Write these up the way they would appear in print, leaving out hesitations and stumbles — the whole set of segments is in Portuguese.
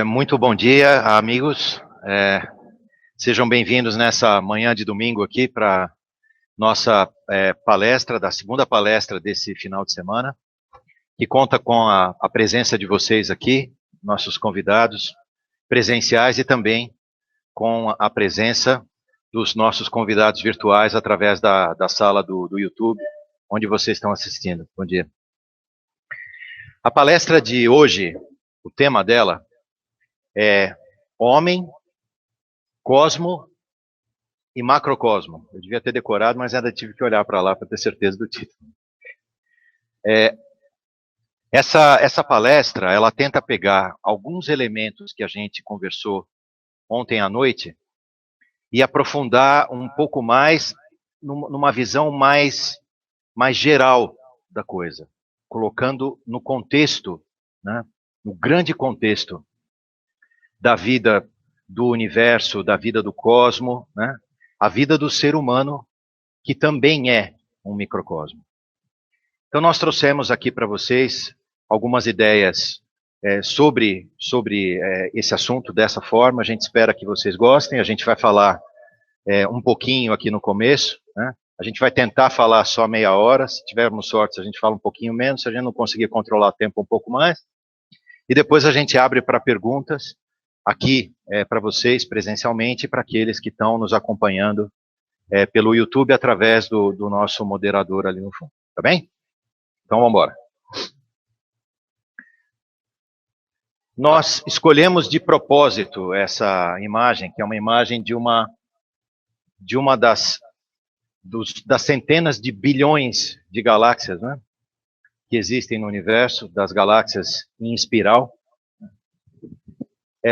Muito bom dia, amigos. Sejam bem-vindos nessa manhã de domingo aqui para nossa palestra, da segunda palestra desse final de semana, que conta com a presença de vocês aqui, nossos convidados presenciais e também com a presença dos nossos convidados virtuais através da sala do YouTube, onde vocês estão assistindo. Bom dia. A palestra de hoje, o tema dela é Homem, Cosmo e Macrocosmo. Eu devia ter decorado, mas ainda tive que olhar para lá para ter certeza do título. Essa palestra, ela tenta pegar alguns elementos que a gente conversou ontem à noite e aprofundar um pouco mais numa visão mais geral da coisa, colocando no contexto, né, no grande contexto da vida do universo, da vida do cosmo, né, a vida do ser humano, que também é um microcosmo. Então nós trouxemos aqui para vocês algumas ideias sobre esse assunto dessa forma. A gente espera que vocês gostem. A gente vai falar um pouquinho aqui no começo, né? A gente vai tentar falar só meia hora. Se tivermos sorte, a gente fala um pouquinho menos. Se a gente não conseguir controlar o tempo, um pouco mais. E depois a gente abre para perguntas aqui para vocês presencialmente e para aqueles que estão nos acompanhando pelo YouTube através do nosso moderador ali no fundo. Tá bem? Então vamos embora. Nós escolhemos de propósito essa imagem, que é uma imagem de uma das centenas de bilhões de galáxias, né, que existem no universo, das galáxias em espiral,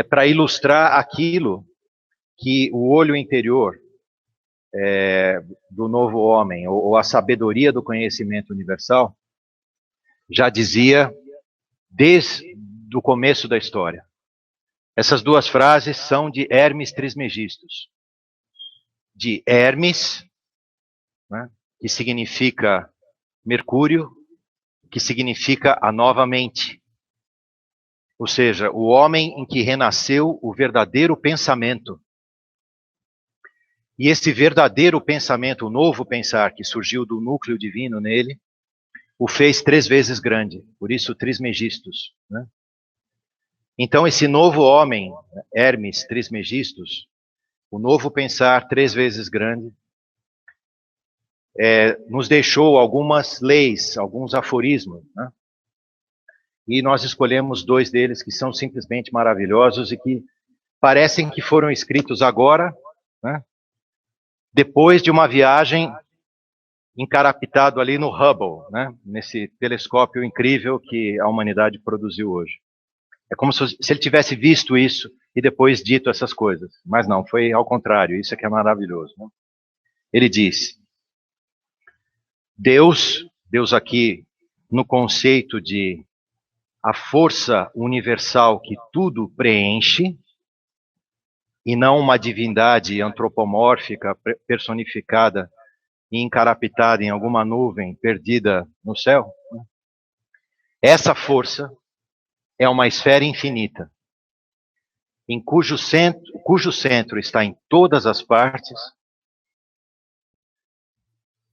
para ilustrar aquilo que o olho interior do novo homem, ou a sabedoria do conhecimento universal, já dizia desde o começo da história. Essas duas frases são de Hermes Trismegistus. De Hermes, né, que significa Mercúrio, que significa a nova mente. Ou seja, o homem em que renasceu o verdadeiro pensamento. E esse verdadeiro pensamento, o novo pensar que surgiu do núcleo divino nele, o fez 3 vezes grande, por isso Trismegistus, né? Então esse novo homem, Hermes Trismegistus, o novo pensar 3 vezes grande, nos deixou algumas leis, alguns aforismos, né? E nós escolhemos 2 deles que são simplesmente maravilhosos e que parecem que foram escritos agora, né, depois de uma viagem encarapitado ali no Hubble, né, nesse telescópio incrível que a humanidade produziu hoje. É como se ele tivesse visto isso e depois dito essas coisas. Mas não, foi ao contrário, isso é que é maravilhoso, né? Ele diz, Deus aqui no conceito de a força universal que tudo preenche, e não uma divindade antropomórfica, personificada e encarapitada em alguma nuvem perdida no céu. Essa força é uma esfera infinita, em cujo centro está em todas as partes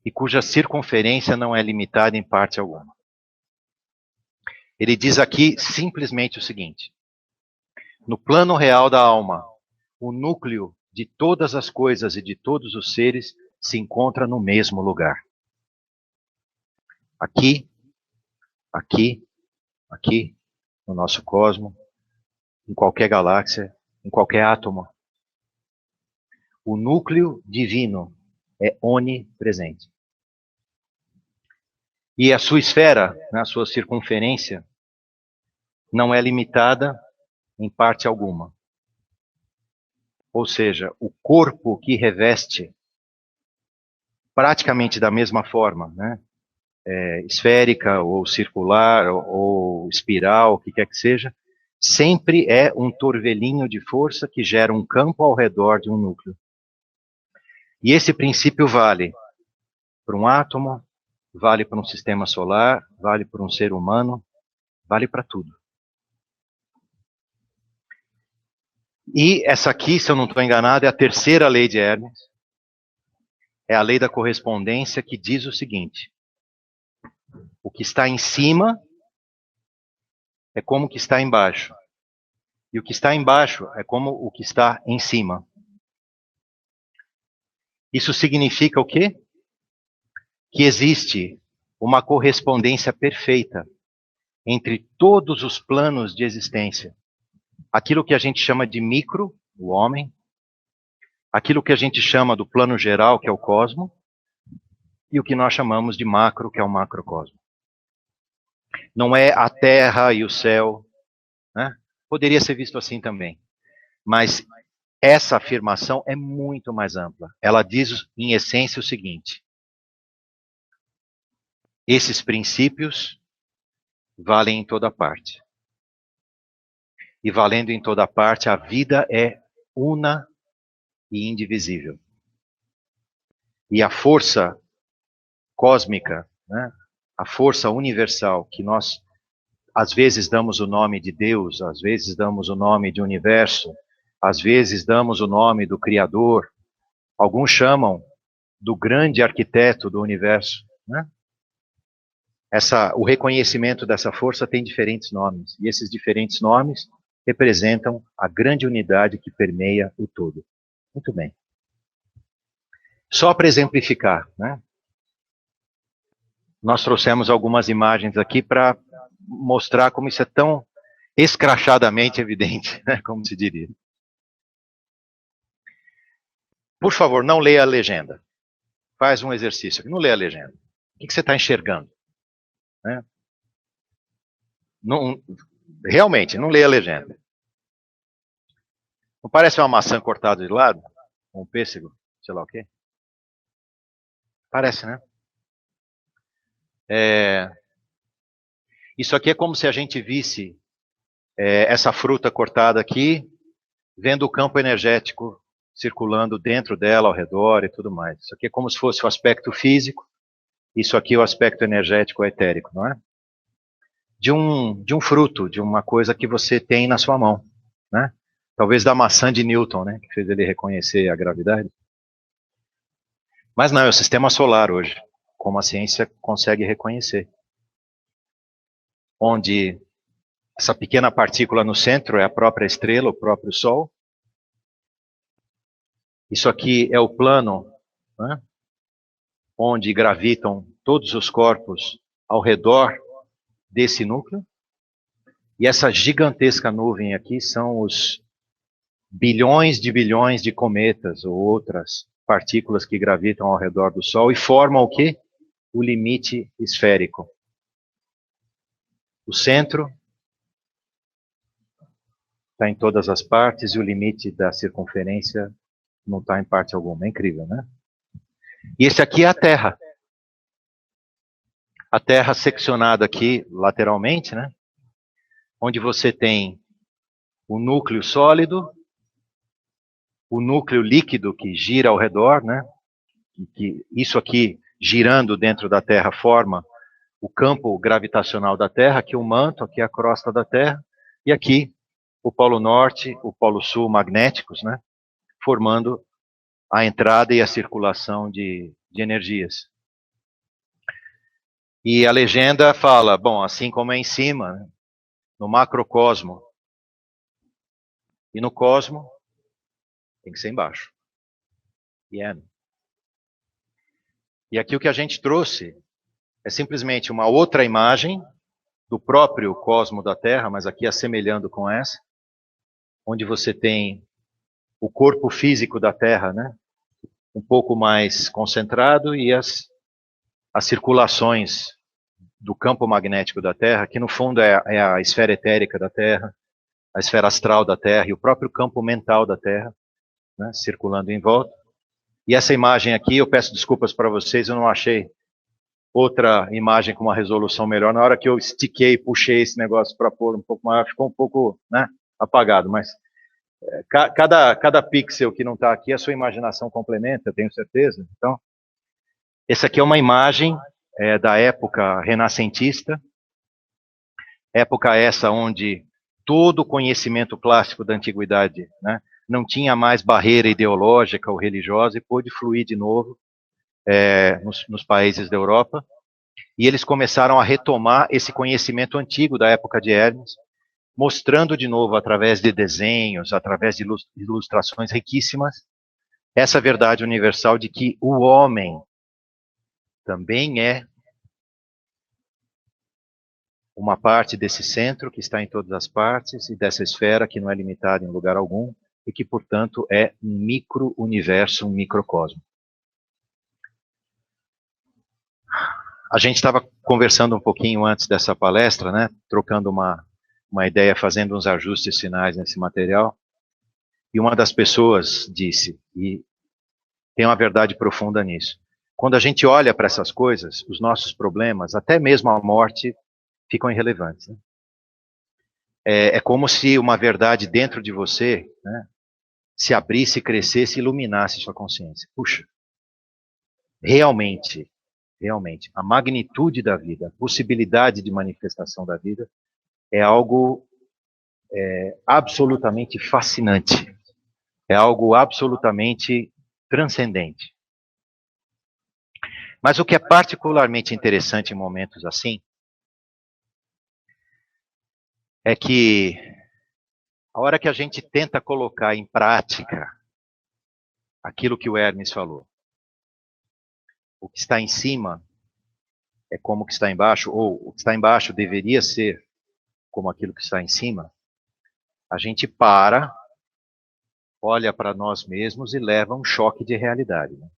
e cuja circunferência não é limitada em parte alguma. Ele diz aqui simplesmente o seguinte: no plano real da alma, o núcleo de todas as coisas e de todos os seres se encontra no mesmo lugar. Aqui, aqui, aqui, no nosso cosmo, em qualquer galáxia, em qualquer átomo. O núcleo divino é onipresente. E a sua esfera, a sua circunferência, não é limitada em parte alguma. Ou seja, o corpo que reveste, praticamente da mesma forma, né, esférica ou circular ou espiral, o que quer que seja, sempre é um torvelinho de força que gera um campo ao redor de um núcleo. E esse princípio vale para um átomo, vale para um sistema solar, vale para um ser humano, vale para tudo. E essa aqui, se eu não estou enganado, é a terceira lei de Hermes. É a lei da correspondência, que diz o seguinte: o que está em cima é como o que está embaixo. E o que está embaixo é como o que está em cima. Isso significa o quê? Que existe uma correspondência perfeita entre todos os planos de existência. Aquilo que a gente chama de micro, o homem, aquilo que a gente chama do plano geral, que é o cosmo, e o que nós chamamos de macro, que é o macrocosmo. Não é a terra e o céu, né? Poderia ser visto assim também. Mas essa afirmação é muito mais ampla. Ela diz, em essência, o seguinte: esses princípios valem em toda parte. E valendo em toda parte, a vida é una e indivisível. E a força cósmica, né, a força universal, que nós às vezes damos o nome de Deus, às vezes damos o nome de universo, às vezes damos o nome do Criador, alguns chamam do grande arquiteto do universo, né? O reconhecimento dessa força tem diferentes nomes, e esses diferentes nomes representam a grande unidade que permeia o todo. Muito bem. Só para exemplificar, né? Nós trouxemos algumas imagens aqui para mostrar como isso é tão escrachadamente evidente, né? Como se diria. Por favor, não leia a legenda. Faz um exercício, não leia a legenda. O que você está enxergando? Né? Não, realmente, não leia a legenda. Não parece uma maçã cortada de lado? Um pêssego? Sei lá o quê? Parece, né? Isso aqui é como se a gente visse essa fruta cortada aqui, vendo o campo energético circulando dentro dela, ao redor e tudo mais. Isso aqui é como se fosse o aspecto físico, isso aqui é o aspecto energético etérico, não é? De um fruto, de uma coisa que você tem na sua mão, né? Talvez da maçã de Newton, né? Que fez ele reconhecer a gravidade. Mas não, é o sistema solar hoje, como a ciência consegue reconhecer. Onde essa pequena partícula no centro é a própria estrela, o próprio Sol. Isso aqui é o plano, né, onde gravitam todos os corpos ao redor desse núcleo. E essa gigantesca nuvem aqui são os bilhões de cometas ou outras partículas que gravitam ao redor do Sol e formam o quê? O limite esférico. O centro está em todas as partes e o limite da circunferência não está em parte alguma. É incrível, né? E esse aqui é a Terra. A Terra seccionada aqui lateralmente, né? Onde você tem o núcleo sólido, o núcleo líquido que gira ao redor, né? Que isso aqui girando dentro da Terra forma o campo gravitacional da Terra, aqui o manto, aqui a crosta da Terra, e aqui o Polo Norte, o Polo Sul magnéticos, né? Formando a entrada e a circulação de energias. E a legenda fala, bom, assim como é em cima, né, no macrocosmo e no cosmo, tem que ser embaixo. E é. E aqui o que a gente trouxe é simplesmente uma outra imagem do próprio cosmo da Terra, mas aqui assemelhando com essa, onde você tem o corpo físico da Terra, né, um pouco mais concentrado e as circulações do campo magnético da Terra, que no fundo é a esfera etérica da Terra, a esfera astral da Terra e o próprio campo mental da Terra, né, circulando em volta. E essa imagem aqui, eu peço desculpas para vocês, eu não achei outra imagem com uma resolução melhor. Na hora que eu estiquei, puxei esse negócio para pôr um pouco maior, ficou um pouco, né, apagado, mas cada pixel que não está aqui, a sua imaginação complementa, eu tenho certeza. Então, essa aqui é uma imagem da época renascentista, época essa onde todo o conhecimento clássico da antiguidade, né, não tinha mais barreira ideológica ou religiosa e pôde fluir de novo nos países da Europa. E eles começaram a retomar esse conhecimento antigo da época de Hermes, mostrando de novo, através de desenhos, através de ilustrações riquíssimas, essa verdade universal de que o homem também é uma parte desse centro que está em todas as partes e dessa esfera que não é limitada em lugar algum e que, portanto, é um micro-universo, um microcosmo. A gente estava conversando um pouquinho antes dessa palestra, né, trocando uma ideia, fazendo uns ajustes finais nesse material, e uma das pessoas disse, e tem uma verdade profunda nisso, quando a gente olha para essas coisas, os nossos problemas, até mesmo a morte, ficam irrelevantes. Né? É como se uma verdade dentro de você, né, se abrisse, crescesse e iluminasse sua consciência. Puxa, realmente, a magnitude da vida, a possibilidade de manifestação da vida é algo absolutamente fascinante. É algo absolutamente transcendente. Mas o que é particularmente interessante em momentos assim é que a hora que a gente tenta colocar em prática aquilo que o Hermes falou, o que está em cima é como o que está embaixo, ou o que está embaixo deveria ser como aquilo que está em cima, a gente para, olha para nós mesmos e leva um choque de realidade. Né?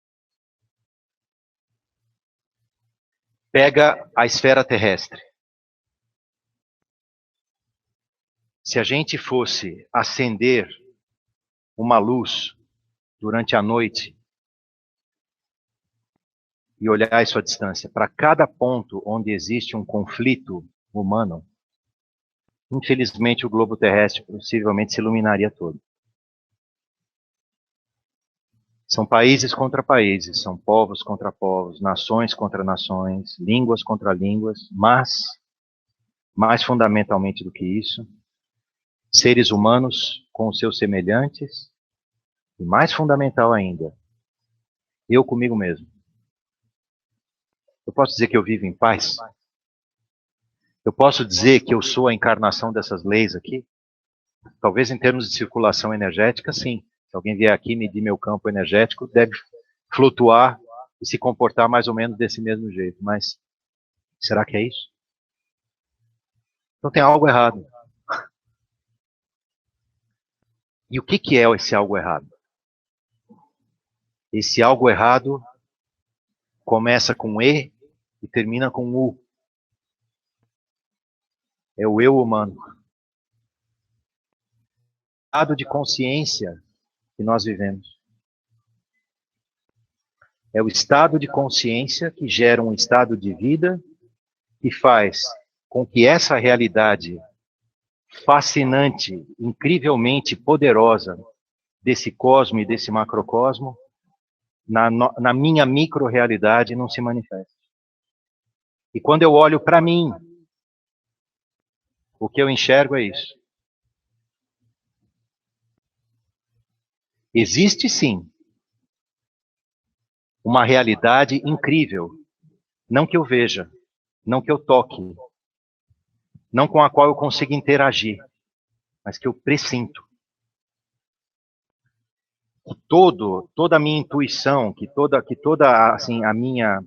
Pega a esfera terrestre. Se a gente fosse acender uma luz durante a noite e olhar a sua distância para cada ponto onde existe um conflito humano, infelizmente o globo terrestre possivelmente se iluminaria todo. São países contra países, são povos contra povos, nações contra nações, línguas contra línguas, mas, mais fundamentalmente do que isso, seres humanos com os seus semelhantes, e mais fundamental ainda, eu comigo mesmo. Eu posso dizer que eu vivo em paz? Eu posso dizer que eu sou a encarnação dessas leis aqui? Talvez em termos de circulação energética, sim. Se alguém vier aqui medir meu campo energético, deve flutuar e se comportar mais ou menos desse mesmo jeito. Mas será que é isso? Então tem algo errado. E o que é esse algo errado? Esse algo errado começa com E e termina com U. É o eu humano. O estado de consciência que nós vivemos. É o estado de consciência que gera um estado de vida que faz com que essa realidade fascinante, incrivelmente poderosa desse cosmo e desse macrocosmo, na minha micro-realidade não se manifeste. E quando eu olho para mim, o que eu enxergo é isso. Existe sim uma realidade incrível, não que eu veja, não que eu toque, não com a qual eu consiga interagir, mas que eu pressinto. Que toda a minha intuição, que toda assim, a minha,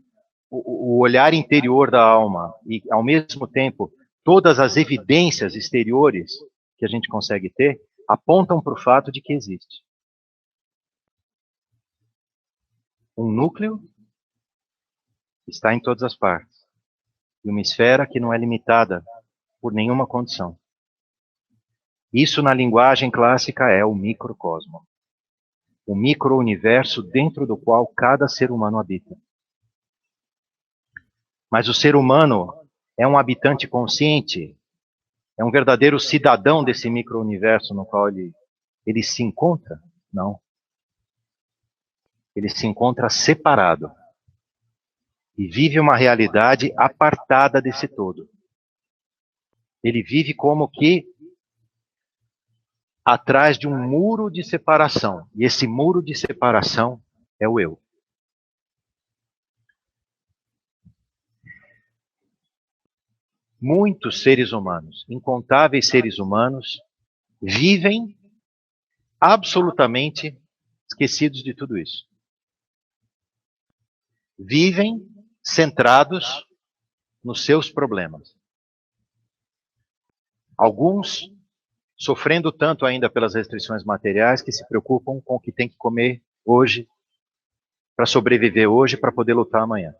o olhar interior da alma e, ao mesmo tempo, todas as evidências exteriores que a gente consegue ter, apontam para o fato de que existe um núcleo que está em todas as partes e uma esfera que não é limitada por nenhuma condição. Isso, na linguagem clássica, é o microcosmo. O micro-universo dentro do qual cada ser humano habita. Mas o ser humano é um habitante consciente, é um verdadeiro cidadão desse micro-universo no qual ele se encontra? Não. Ele se encontra separado e vive uma realidade apartada desse todo. Ele vive como que atrás de um muro de separação. E esse muro de separação é o eu. Muitos seres humanos, incontáveis seres humanos, vivem absolutamente esquecidos de tudo isso. Vivem centrados nos seus problemas. Alguns sofrendo tanto ainda pelas restrições materiais que se preocupam com o que tem que comer hoje, para sobreviver hoje, para poder lutar amanhã.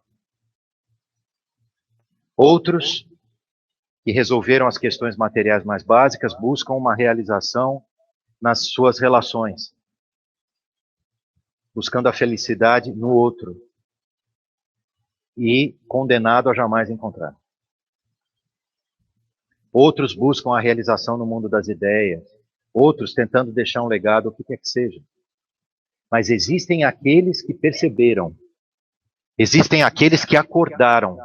Outros que resolveram as questões materiais mais básicas buscam uma realização nas suas relações, buscando a felicidade no outro e condenado a jamais encontrar. Outros buscam a realização no mundo das ideias, outros tentando deixar um legado, o que quer que seja. Mas existem aqueles que perceberam, existem aqueles que acordaram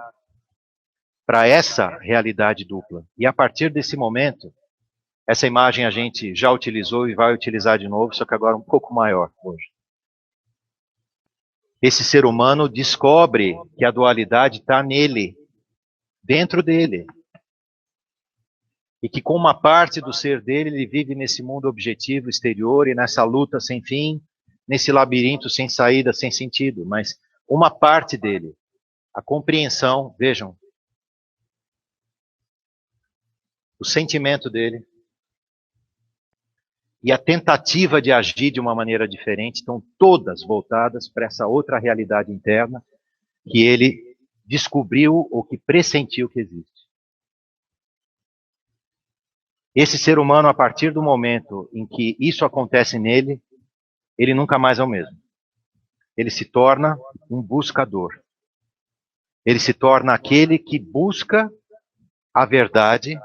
para essa realidade dupla. E a partir desse momento, essa imagem a gente já utilizou e vai utilizar de novo, só que agora um pouco maior hoje. Esse ser humano descobre que a dualidade está nele, dentro dele. E que com uma parte do ser dele, ele vive nesse mundo objetivo exterior e nessa luta sem fim, nesse labirinto sem saída, sem sentido. Mas uma parte dele, a compreensão, vejam, o sentimento dele e a tentativa de agir de uma maneira diferente estão todas voltadas para essa outra realidade interna que ele descobriu ou que pressentiu que existe. Esse ser humano, a partir do momento em que isso acontece nele, ele nunca mais é o mesmo. Ele se torna um buscador. Ele se torna aquele que busca a verdade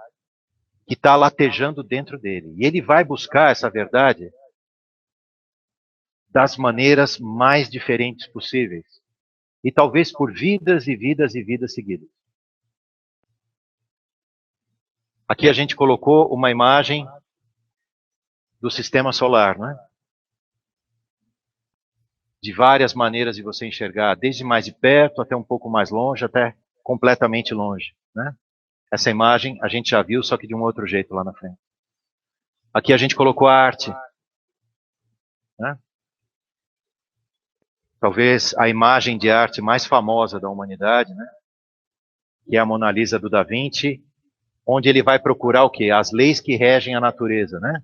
que está latejando dentro dele. E ele vai buscar essa verdade das maneiras mais diferentes possíveis. E talvez por vidas e vidas e vidas seguidas. Aqui a gente colocou uma imagem do sistema solar, não é? De várias maneiras de você enxergar, desde mais de perto até um pouco mais longe, até completamente longe, né? Essa imagem a gente já viu, só que de um outro jeito lá na frente. Aqui a gente colocou a arte, né? Talvez a imagem de arte mais famosa da humanidade, né? Que é a Mona Lisa do Da Vinci, onde ele vai procurar o quê? As leis que regem a natureza, né?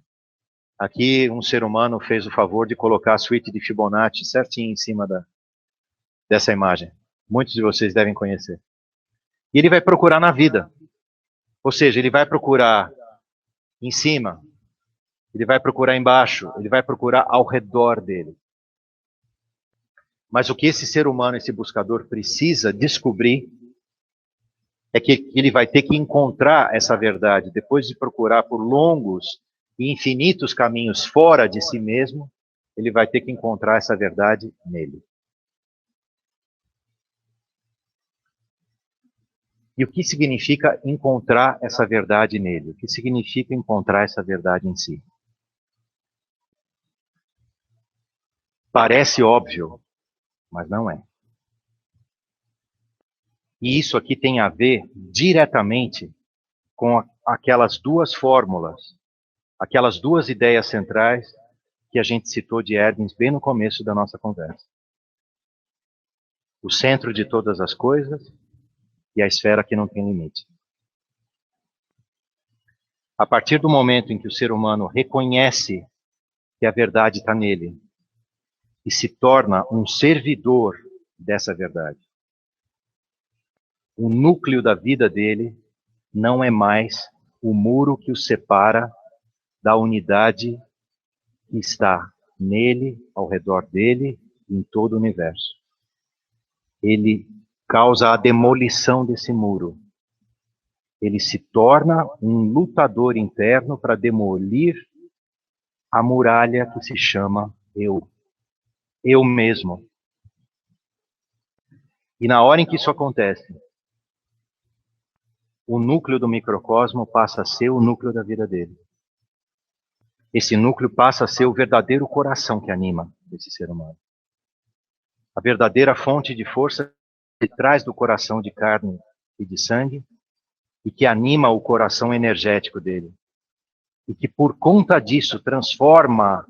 Aqui um ser humano fez o favor de colocar a suíte de Fibonacci certinho em cima dessa imagem. Muitos de vocês devem conhecer. E ele vai procurar na vida. Ou seja, ele vai procurar em cima, ele vai procurar embaixo, ele vai procurar ao redor dele. Mas o que esse ser humano, esse buscador, precisa descobrir é que ele vai ter que encontrar essa verdade, depois de procurar por longos e infinitos caminhos fora de si mesmo, ele vai ter que encontrar essa verdade nele. E o que significa encontrar essa verdade nele? O que significa encontrar essa verdade em si? Parece óbvio, mas não é. E isso aqui tem a ver diretamente com aquelas duas fórmulas, aquelas duas ideias centrais que a gente citou de Hermes bem no começo da nossa conversa. O centro de todas as coisas e a esfera que não tem limite. A partir do momento em que o ser humano reconhece que a verdade está nele e se torna um servidor dessa verdade, o núcleo da vida dele não é mais o muro que o separa da unidade que está nele, ao redor dele, em todo o universo. Ele causa a demolição desse muro. Ele se torna um lutador interno para demolir a muralha que se chama eu. Eu mesmo. E na hora em que isso acontece, o núcleo do microcosmo passa a ser o núcleo da vida dele. esse núcleo passa a ser o verdadeiro coração que anima esse ser humano. A verdadeira fonte de força que traz do coração de carne e de sangue e que anima o coração energético dele. E que por conta disso transforma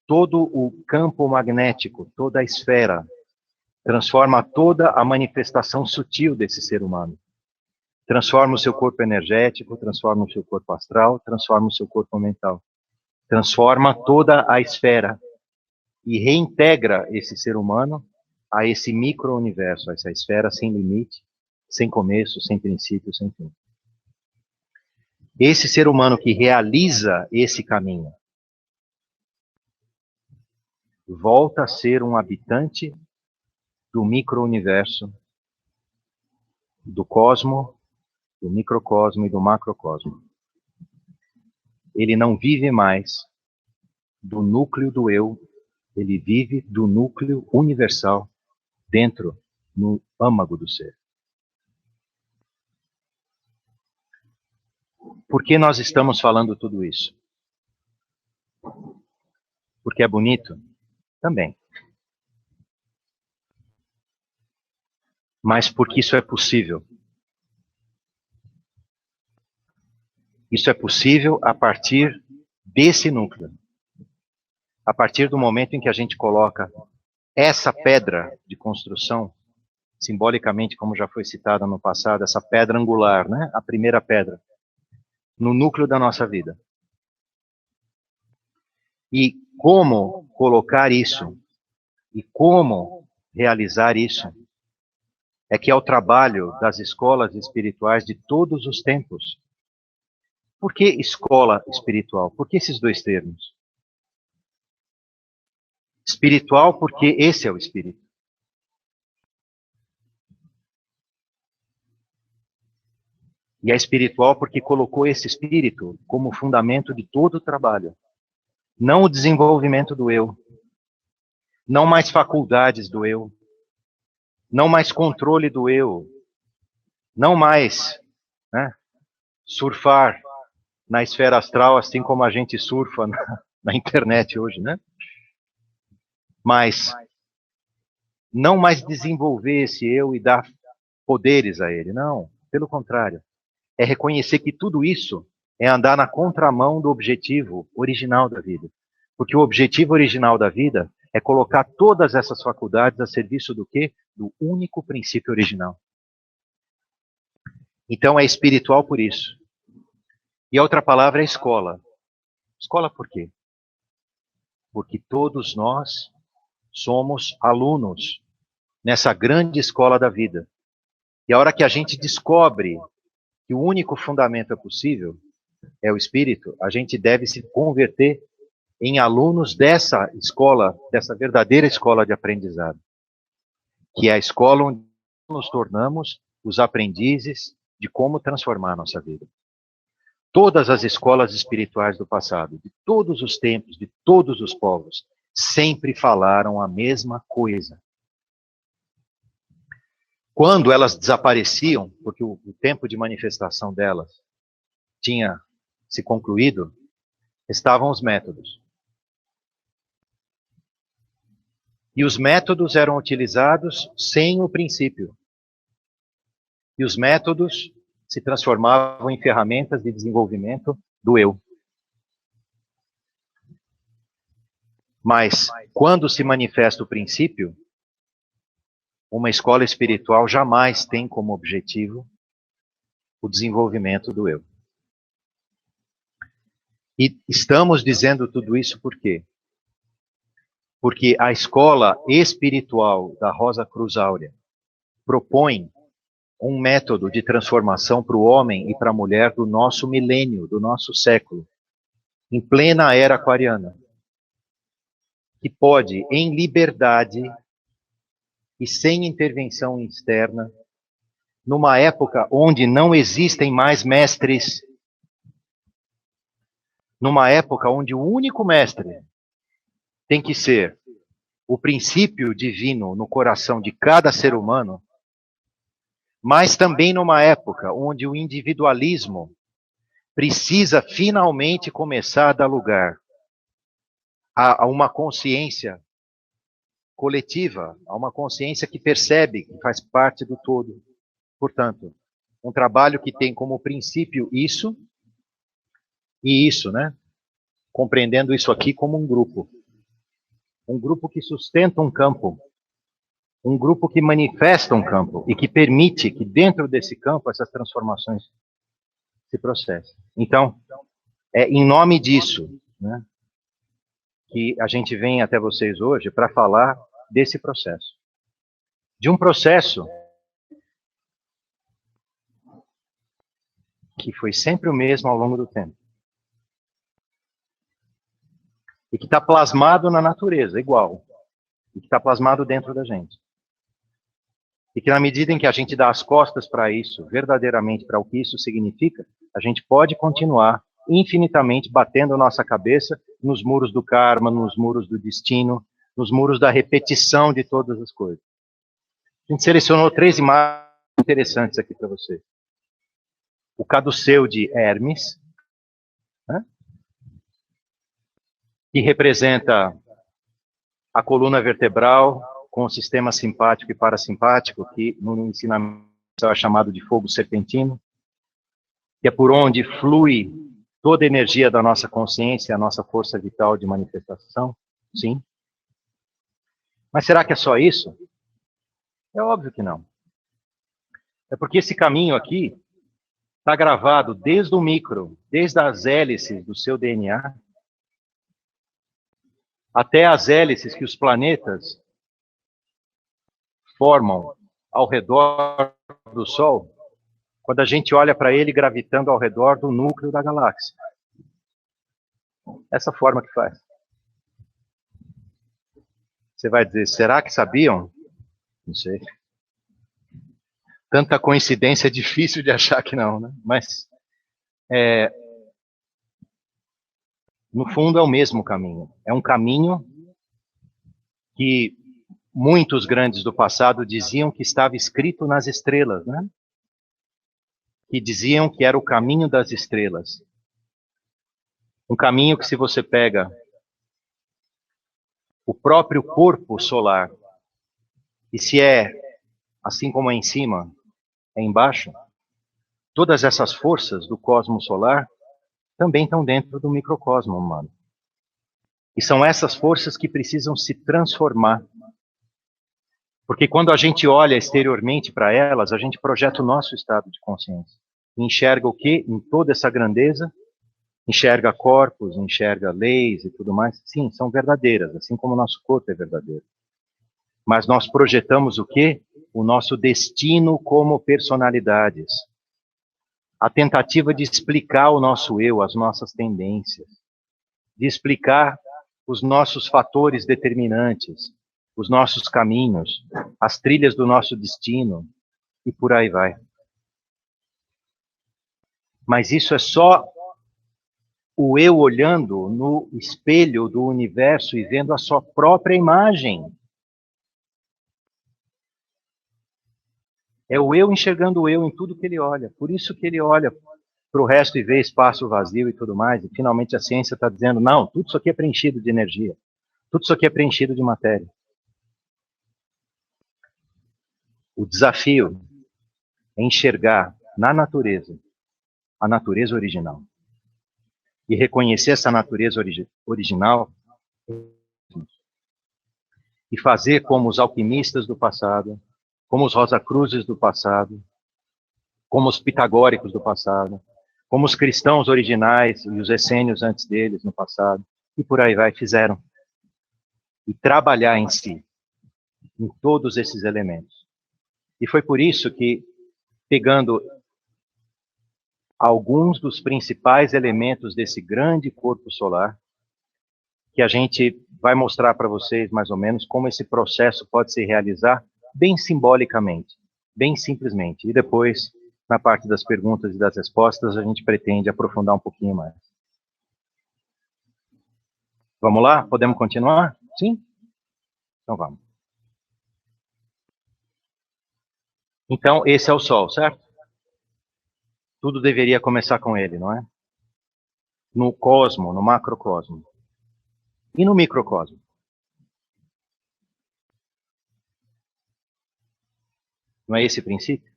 todo o campo magnético, toda a esfera, transforma toda a manifestação sutil desse ser humano. Transforma o seu corpo energético, transforma o seu corpo astral, transforma o seu corpo mental. Transforma toda a esfera e reintegra esse ser humano a esse micro-universo, a essa esfera sem limite, sem começo, sem princípio, sem fim. Esse ser humano que realiza esse caminho volta a ser um habitante do micro-universo, do cosmo, do microcosmo e do macrocosmo. Ele não vive mais do núcleo do eu, ele vive do núcleo universal dentro, no âmago do ser. Por que nós estamos falando tudo isso? Porque é bonito? Também. Mas porque isso é possível. Isso é possível a partir desse núcleo. A partir do momento em que a gente coloca essa pedra de construção, simbolicamente, como já foi citada no passado, essa pedra angular, né? A primeira pedra, no núcleo da nossa vida. E como colocar isso, e como realizar isso, é que é o trabalho das escolas espirituais de todos os tempos. Por que escola espiritual? Por que esses dois termos? Espiritual porque esse é o Espírito. E é espiritual porque colocou esse Espírito como fundamento de todo o trabalho. Não o desenvolvimento do eu. Não mais faculdades do eu. Não mais controle do eu. Não mais, né, surfar na esfera astral assim como a gente surfa na internet hoje, né? Mas não mais desenvolver esse eu e dar poderes a ele. Não, pelo contrário. É reconhecer que tudo isso é andar na contramão do objetivo original da vida. Porque o objetivo original da vida é colocar todas essas faculdades a serviço do quê? Do único princípio original. Então é espiritual por isso. E a outra palavra é escola. Escola por quê? Porque todos nós somos alunos nessa grande escola da vida. E a hora que a gente descobre que o único fundamento é possível, é o Espírito, a gente deve se converter em alunos dessa escola, dessa verdadeira escola de aprendizado, que é a escola onde nos tornamos os aprendizes de como transformar a nossa vida. Todas as escolas espirituais do passado, de todos os tempos, de todos os povos, sempre falaram a mesma coisa. Quando elas desapareciam, porque o tempo de manifestação delas tinha se concluído, estavam os métodos. E os métodos eram utilizados sem o princípio. E os métodos se transformavam em ferramentas de desenvolvimento do eu. Mas, quando se manifesta o princípio, uma escola espiritual jamais tem como objetivo o desenvolvimento do eu. E estamos dizendo tudo isso por quê? Porque a escola espiritual da Rosa Cruz Áurea propõe um método de transformação para o homem e para a mulher do nosso milênio, do nosso século, em plena era aquariana, que pode, em liberdade e sem intervenção externa, numa época onde não existem mais mestres, numa época onde o único mestre tem que ser o princípio divino no coração de cada ser humano, mas também numa época onde o individualismo precisa finalmente começar a dar lugar a uma consciência coletiva, a uma consciência que percebe que faz parte do todo. Portanto, um trabalho que tem como princípio isso e isso, né? Compreendendo isso aqui como um grupo que sustenta um campo, um grupo que manifesta um campo e que permite que dentro desse campo essas transformações se processem. Então, é em nome disso, né, que a gente vem até vocês hoje para falar desse processo. De um processo que foi sempre o mesmo ao longo do tempo. E que está plasmado na natureza, igual. E que está plasmado dentro da gente. E que na medida em que a gente dá as costas para isso, verdadeiramente para o que isso significa, a gente pode continuar infinitamente batendo a nossa cabeça nos muros do karma, nos muros do destino, nos muros da repetição de todas as coisas. A gente selecionou 3 imagens interessantes aqui para você. O caduceu de Hermes, né, que representa a coluna vertebral com o sistema simpático e parasimpático, que no ensinamento é chamado de fogo serpentino, que é por onde flui toda a energia da nossa consciência, a nossa força vital de manifestação, sim. Mas será que é só isso? É óbvio que não. É porque esse caminho aqui está gravado desde o micro, desde as hélices do seu DNA, até as hélices que os planetas formam ao redor do Sol, quando a gente olha para ele gravitando ao redor do núcleo da galáxia. Essa forma que faz. Você vai dizer, será que sabiam? Não sei. Tanta coincidência é difícil de achar que não, né? Mas, no fundo, é o mesmo caminho. É um caminho que muitos grandes do passado diziam que estava escrito nas estrelas, né? Que diziam que era o caminho das estrelas. Um caminho que, se você pega o próprio corpo solar, e se é assim como é em cima, é embaixo, todas essas forças do cosmos solar também estão dentro do microcosmo humano. E são essas forças que precisam se transformar. Porque quando a gente olha exteriormente para elas, a gente projeta o nosso estado de consciência. E enxerga o quê? Em toda essa grandeza, enxerga corpos, enxerga leis e tudo mais. Sim, são verdadeiras, assim como o nosso corpo é verdadeiro. Mas nós projetamos o quê? O nosso destino como personalidades. A tentativa de explicar o nosso eu, as nossas tendências. De explicar os nossos fatores determinantes, os nossos caminhos, as trilhas do nosso destino, e por aí vai. Mas isso é só o eu olhando no espelho do universo e vendo a sua própria imagem. É o eu enxergando o eu em tudo que ele olha. Por isso que ele olha para o resto e vê espaço vazio e tudo mais. E finalmente a ciência está dizendo, não, tudo isso aqui é preenchido de energia. Tudo isso aqui é preenchido de matéria. O desafio é enxergar na natureza a natureza original. E reconhecer essa natureza original e fazer como os alquimistas do passado, como os Rosacruzes do passado, como os pitagóricos do passado, como os cristãos originais e os essênios antes deles no passado, e por aí vai, fizeram. E trabalhar em si, em todos esses elementos. E foi por isso que, pegando alguns dos principais elementos desse grande corpo solar, que a gente vai mostrar para vocês mais ou menos como esse processo pode se realizar bem simbolicamente, bem simplesmente. E depois, na parte das perguntas e das respostas, a gente pretende aprofundar um pouquinho mais. Vamos lá? Podemos continuar? Sim? Então vamos. Então, esse é o Sol, certo? Tudo deveria começar com ele, não é? No cosmo, no macrocosmo. E no microcosmo? Não é esse o princípio?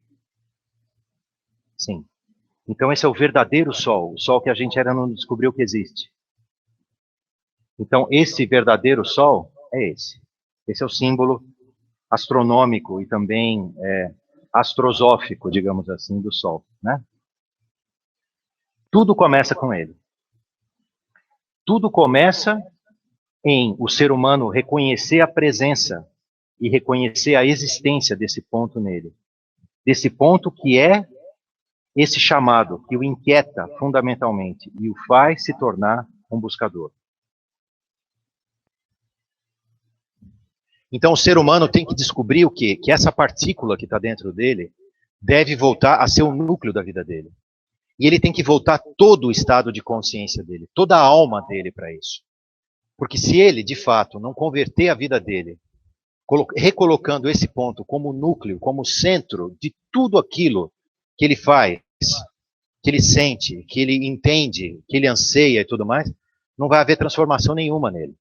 Sim. Então esse é o verdadeiro Sol, o Sol que a gente ainda não descobriu que existe. Então esse verdadeiro Sol é esse. Esse é o símbolo astronômico e também astrosófico, digamos assim, do Sol, né? Tudo começa com ele. Tudo começa em o ser humano reconhecer a presença e reconhecer a existência desse ponto nele. Desse ponto que é esse chamado, que o inquieta fundamentalmente e o faz se tornar um buscador. Então o ser humano tem que descobrir o quê? Que essa partícula que está dentro dele deve voltar a ser o núcleo da vida dele. E ele tem que voltar todo o estado de consciência dele, toda a alma dele para isso. Porque se ele, de fato, não converter a vida dele, recolocando esse ponto como núcleo, como centro de tudo aquilo que ele faz, que ele sente, que ele entende, que ele anseia e tudo mais, não vai haver transformação nenhuma nele.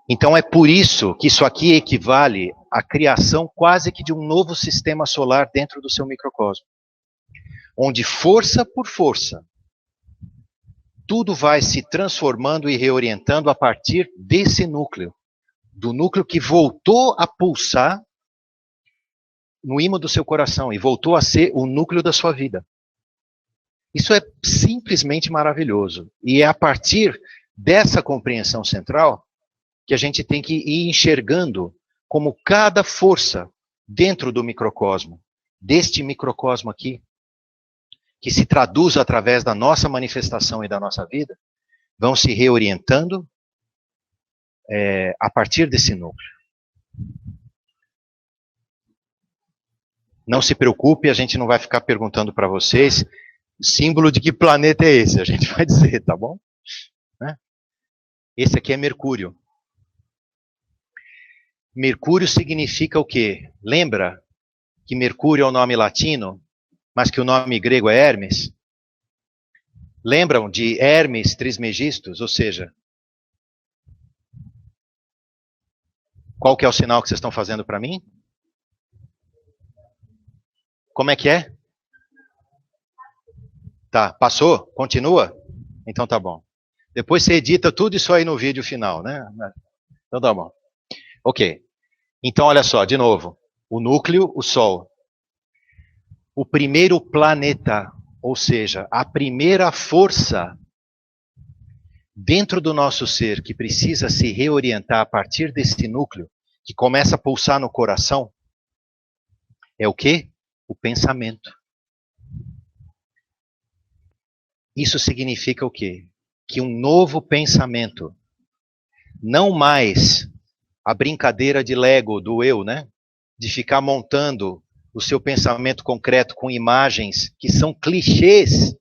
Então é por isso que isso aqui equivale à criação quase que de um novo sistema solar dentro do seu microcosmo. Onde força por força, tudo vai se transformando e reorientando a partir desse núcleo. Do núcleo que voltou a pulsar no ímã do seu coração e voltou a ser o núcleo da sua vida. Isso é simplesmente maravilhoso. E é a partir dessa compreensão central que a gente tem que ir enxergando como cada força dentro do microcosmo, deste microcosmo aqui, que se traduz através da nossa manifestação e da nossa vida, vão se reorientando a partir desse núcleo. Não se preocupe, a gente não vai ficar perguntando para vocês o símbolo de que planeta é esse, a gente vai dizer, tá bom? Né? Esse aqui é Mercúrio. Mercúrio significa o quê? Lembra que Mercúrio é o nome latino, mas que o nome grego é Hermes? Lembram de Hermes Trismegistus? Ou seja, qual que é o sinal que vocês estão fazendo para mim? Como é que é? Tá, passou? Continua? Então tá bom. Depois você edita tudo isso aí no vídeo final, né? Então tá bom. Ok. Então olha só, de novo. O núcleo, o Sol. O primeiro planeta, ou seja, a primeira força dentro do nosso ser que precisa se reorientar a partir desse núcleo, que começa a pulsar no coração, é o quê? O pensamento. Isso significa o quê? Que um novo pensamento, não mais a brincadeira de Lego do eu, né? De ficar montando o seu pensamento concreto com imagens que são clichês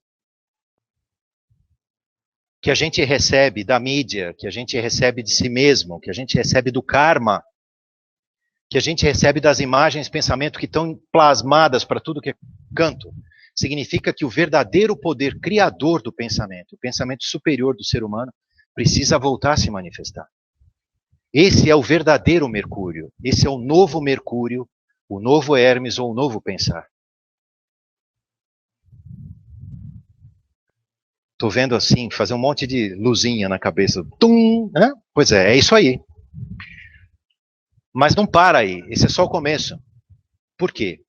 que a gente recebe da mídia, que a gente recebe de si mesmo, que a gente recebe do karma, que a gente recebe das imagens, pensamento que estão plasmadas para tudo que é canto. Significa que o verdadeiro poder criador do pensamento, o pensamento superior do ser humano, precisa voltar a se manifestar. Esse é o verdadeiro Mercúrio, esse é o novo Mercúrio, o novo Hermes ou o novo pensar. Estou vendo assim, fazer um monte de luzinha na cabeça. Tum, né? Pois é isso aí. Mas não para aí, esse é só o começo. Por quê?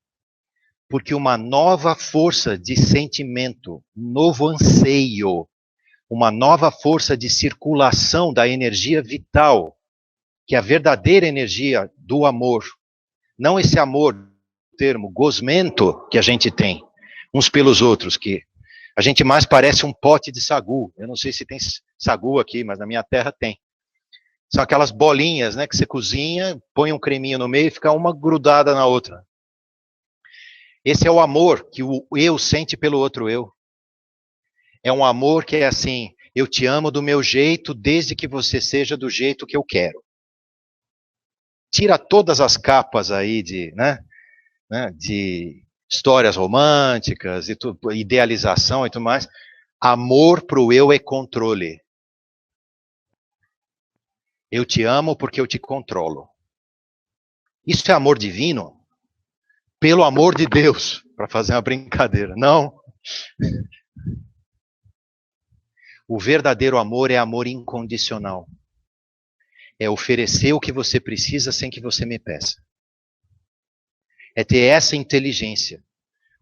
Porque uma nova força de sentimento, um novo anseio, uma nova força de circulação da energia vital, que é a verdadeira energia do amor, não esse amor, termo gosmento que a gente tem uns pelos outros, que a gente mais parece um pote de sagu. Eu não sei se tem sagu aqui, mas na minha terra tem. São aquelas bolinhas, né, que você cozinha, põe um creminho no meio e fica uma grudada na outra. Esse é o amor que o eu sente pelo outro eu. É um amor que é assim, eu te amo do meu jeito, desde que você seja do jeito que eu quero. Tira todas as capas aí de, né, de histórias românticas, e idealização e tudo mais. Amor pro eu é controle. Eu te amo porque eu te controlo. Isso é amor divino? Pelo amor de Deus, para fazer uma brincadeira. Não. O verdadeiro amor é amor incondicional. É oferecer o que você precisa sem que você me peça. É ter essa inteligência.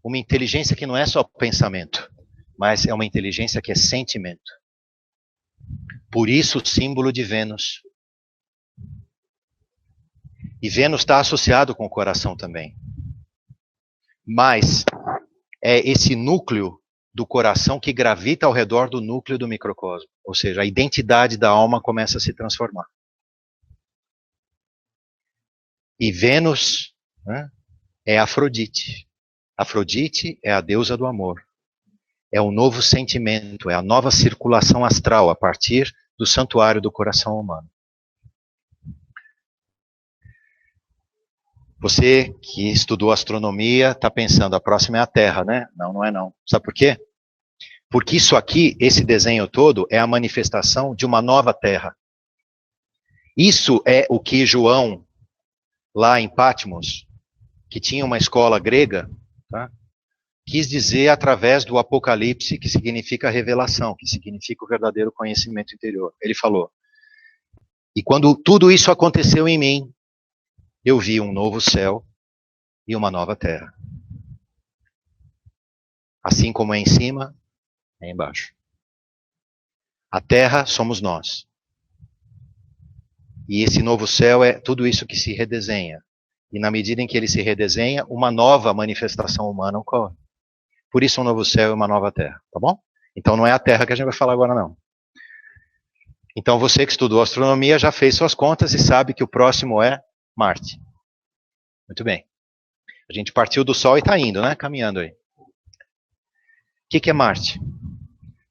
Uma inteligência que não é só pensamento, mas é uma inteligência que é sentimento. Por isso o símbolo de Vênus. E Vênus está associado com o coração também. Mas é esse núcleo do coração que gravita ao redor do núcleo do microcosmo. Ou seja, a identidade da alma começa a se transformar. E Vênus, né, é Afrodite. Afrodite é a deusa do amor. É um novo sentimento, é a nova circulação astral a partir do santuário do coração humano. Você que estudou astronomia está pensando, a próxima é a Terra, né? Não, não é não. Sabe por quê? Porque isso aqui, esse desenho todo, é a manifestação de uma nova Terra. Isso é o que João, lá em Patmos, que tinha uma escola grega, tá, quis dizer através do Apocalipse, que significa revelação, que significa o verdadeiro conhecimento interior. Ele falou, e quando tudo isso aconteceu em mim, eu vi um novo céu e uma nova terra. Assim como é em cima, é embaixo. A terra somos nós. E esse novo céu é tudo isso que se redesenha. E na medida em que ele se redesenha, uma nova manifestação humana ocorre. Por isso um novo céu e uma nova terra, tá bom? Então não é a terra que a gente vai falar agora não. Então você que estudou astronomia já fez suas contas e sabe que o próximo é Marte. Muito bem. A gente partiu do Sol e está indo, né? Caminhando aí. O que é Marte?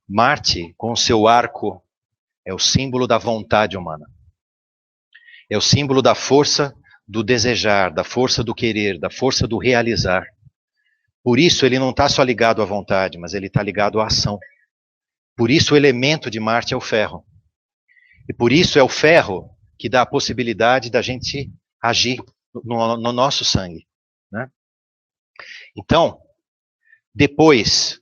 Marte, com o seu arco, é o símbolo da vontade humana. É o símbolo da força do desejar, da força do querer, da força do realizar. Por isso ele não está só ligado à vontade, mas ele está ligado à ação. Por isso o elemento de Marte é o ferro. E por isso é o ferro que dá a possibilidade da gente agir no nosso sangue, né? Então, depois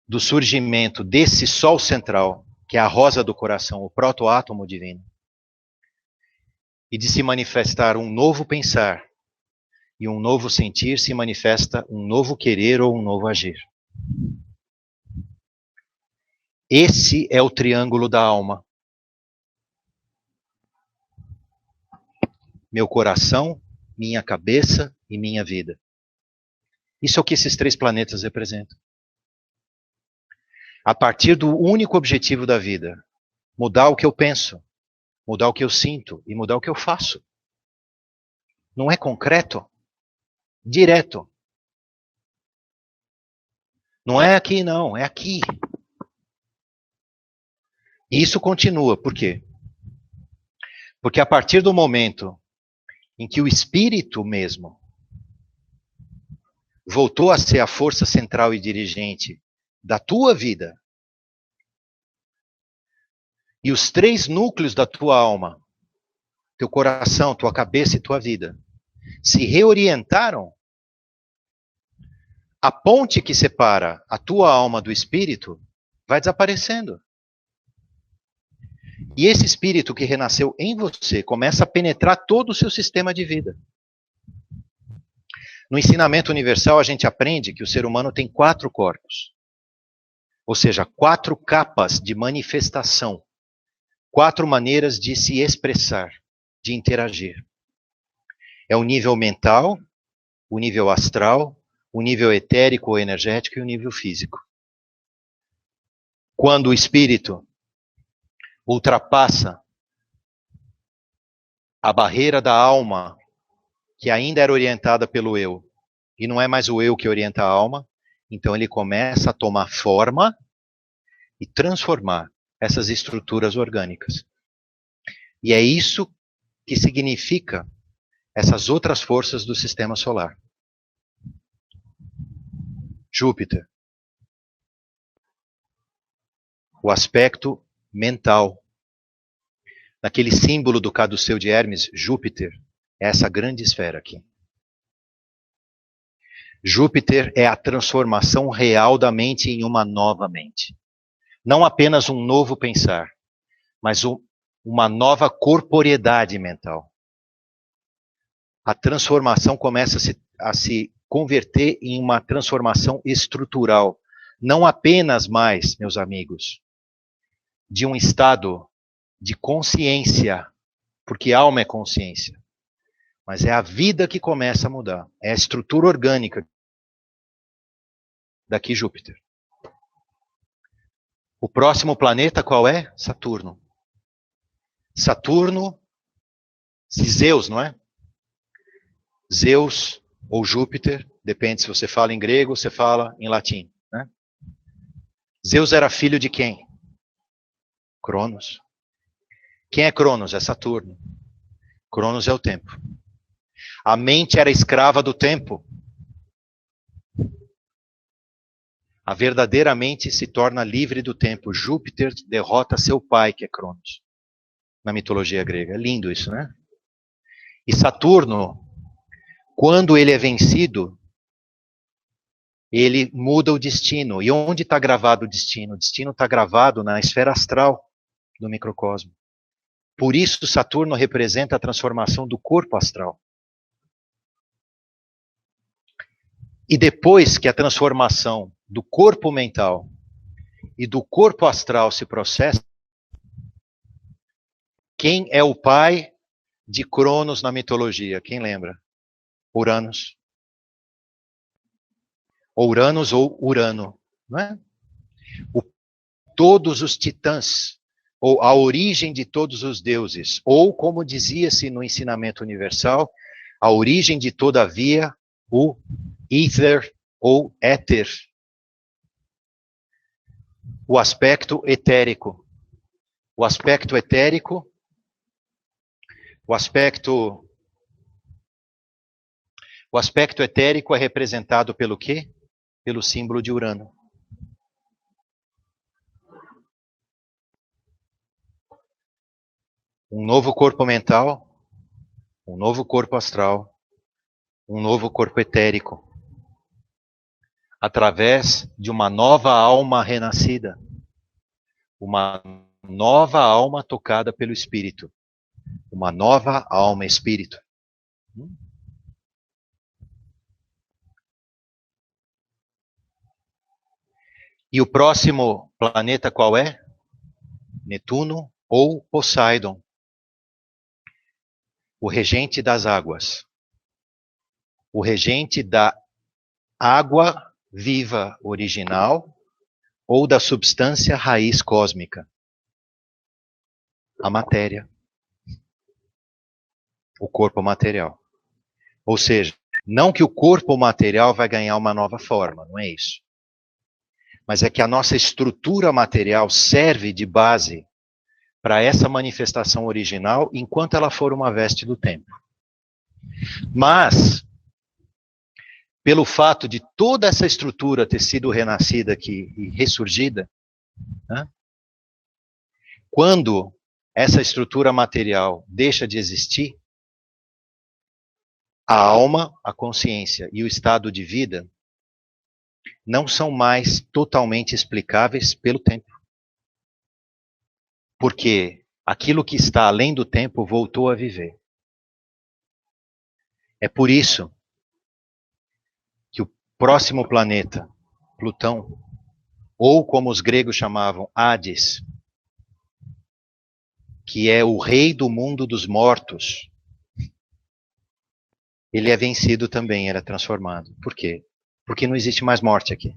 do surgimento desse Sol central, que é a rosa do coração, o protoátomo divino, e de se manifestar um novo pensar e um novo sentir, se manifesta um novo querer ou um novo agir. Esse é o triângulo da alma. Meu coração, minha cabeça e minha vida. Isso é o que esses três planetas representam. A partir do único objetivo da vida, mudar o que eu penso, mudar o que eu sinto e mudar o que eu faço. Não é concreto? Direto. Não é aqui não, é aqui. E isso continua, por quê? Porque a partir do momento em que o espírito mesmo voltou a ser a força central e dirigente da tua vida, e os três núcleos da tua alma, teu coração, tua cabeça e tua vida, se reorientaram, a ponte que separa a tua alma do espírito vai desaparecendo. E esse espírito que renasceu em você começa a penetrar todo o seu sistema de vida. No ensinamento universal, a gente aprende que o ser humano tem 4 corpos. Ou seja, 4 capas de manifestação. 4 maneiras de se expressar, de interagir. É o nível mental, o nível astral, o nível etérico ou energético e o nível físico. Quando o espírito ultrapassa a barreira da alma, que ainda era orientada pelo eu, e não é mais o eu que orienta a alma, então ele começa a tomar forma e transformar essas estruturas orgânicas. E é isso que significa essas outras forças do sistema solar. Júpiter, o aspecto mental. naquele símbolo do caduceu de Hermes, Júpiter, é essa grande esfera aqui. Júpiter é a transformação real da mente em uma nova mente. Não apenas um novo pensar, mas uma nova corporeidade mental. A transformação começa a se converter em uma transformação estrutural. Não apenas mais, meus amigos, de um estado de consciência, porque alma é consciência, mas é a vida que começa a mudar. É a estrutura orgânica daqui Júpiter. O próximo planeta qual é? Saturno. Saturno, Zeus, não é? Zeus ou Júpiter, depende se você fala em grego ou você fala em latim, né? Zeus era filho de quem? Cronos. Quem é Cronos? É Saturno. Cronos é o tempo. A mente era escrava do tempo. A verdadeira mente se torna livre do tempo. Júpiter derrota seu pai, que é Cronos, na mitologia grega. É lindo isso, né? E Saturno, quando ele é vencido, ele muda o destino. E onde está gravado o destino? O destino está gravado na esfera astral do microcosmo. Por isso, Saturno representa a transformação do corpo astral. E depois que a transformação do corpo mental e do corpo astral se processa, quem é o pai de Cronos na mitologia? Quem lembra? Uranus. Uranus ou Urano, não é? Todos os titãs, ou a origem de todos os deuses, ou como dizia-se no ensinamento universal, a origem de toda a via, o Ether ou éter. O aspecto etérico. O aspecto etérico, o aspecto etérico é representado pelo quê? Pelo símbolo de Urano. Um novo corpo mental, um novo corpo astral, um novo corpo etérico, através de uma nova alma renascida, uma nova alma tocada pelo Espírito, uma nova alma espírito. E o próximo planeta qual é? Netuno ou Poseidon, o regente das águas, o regente da água viva original ou da substância raiz cósmica, a matéria, o corpo material. Ou seja, não que o corpo material vai ganhar uma nova forma, não é isso. Mas é que a nossa estrutura material serve de base para essa manifestação original enquanto ela for uma veste do tempo. Mas, pelo fato de toda essa estrutura ter sido renascida aqui e ressurgida, né, quando essa estrutura material deixa de existir, a alma, a consciência e o estado de vida não são mais totalmente explicáveis pelo tempo. Porque aquilo que está além do tempo voltou a viver. É por isso que o próximo planeta, Plutão, ou como os gregos chamavam, Hades, que é o rei do mundo dos mortos, ele é vencido também, ele é transformado. Por quê? Porque não existe mais morte aqui.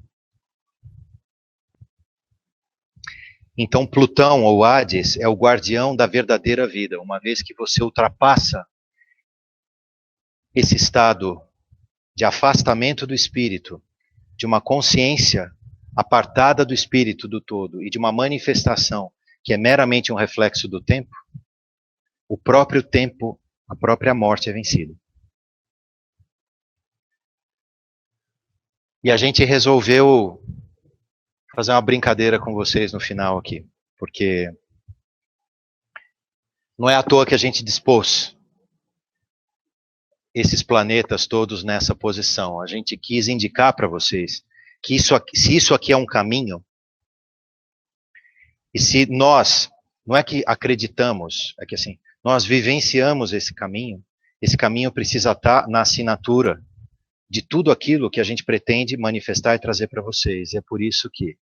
Então Plutão, ou Hades, é o guardião da verdadeira vida, uma vez que você ultrapassa esse estado de afastamento do espírito, de uma consciência apartada do espírito do todo e de uma manifestação que é meramente um reflexo do tempo, o próprio tempo, a própria morte é vencida. E a gente resolveu fazer uma brincadeira com vocês no final aqui, porque Não é à toa que a gente dispôs esses planetas todos nessa posição. A gente quis indicar para vocês que se isso aqui é um caminho, e se nós, não é que acreditamos, é que assim, nós vivenciamos esse caminho precisa estar na assinatura de tudo aquilo que a gente pretende manifestar e trazer para vocês. E é por isso que,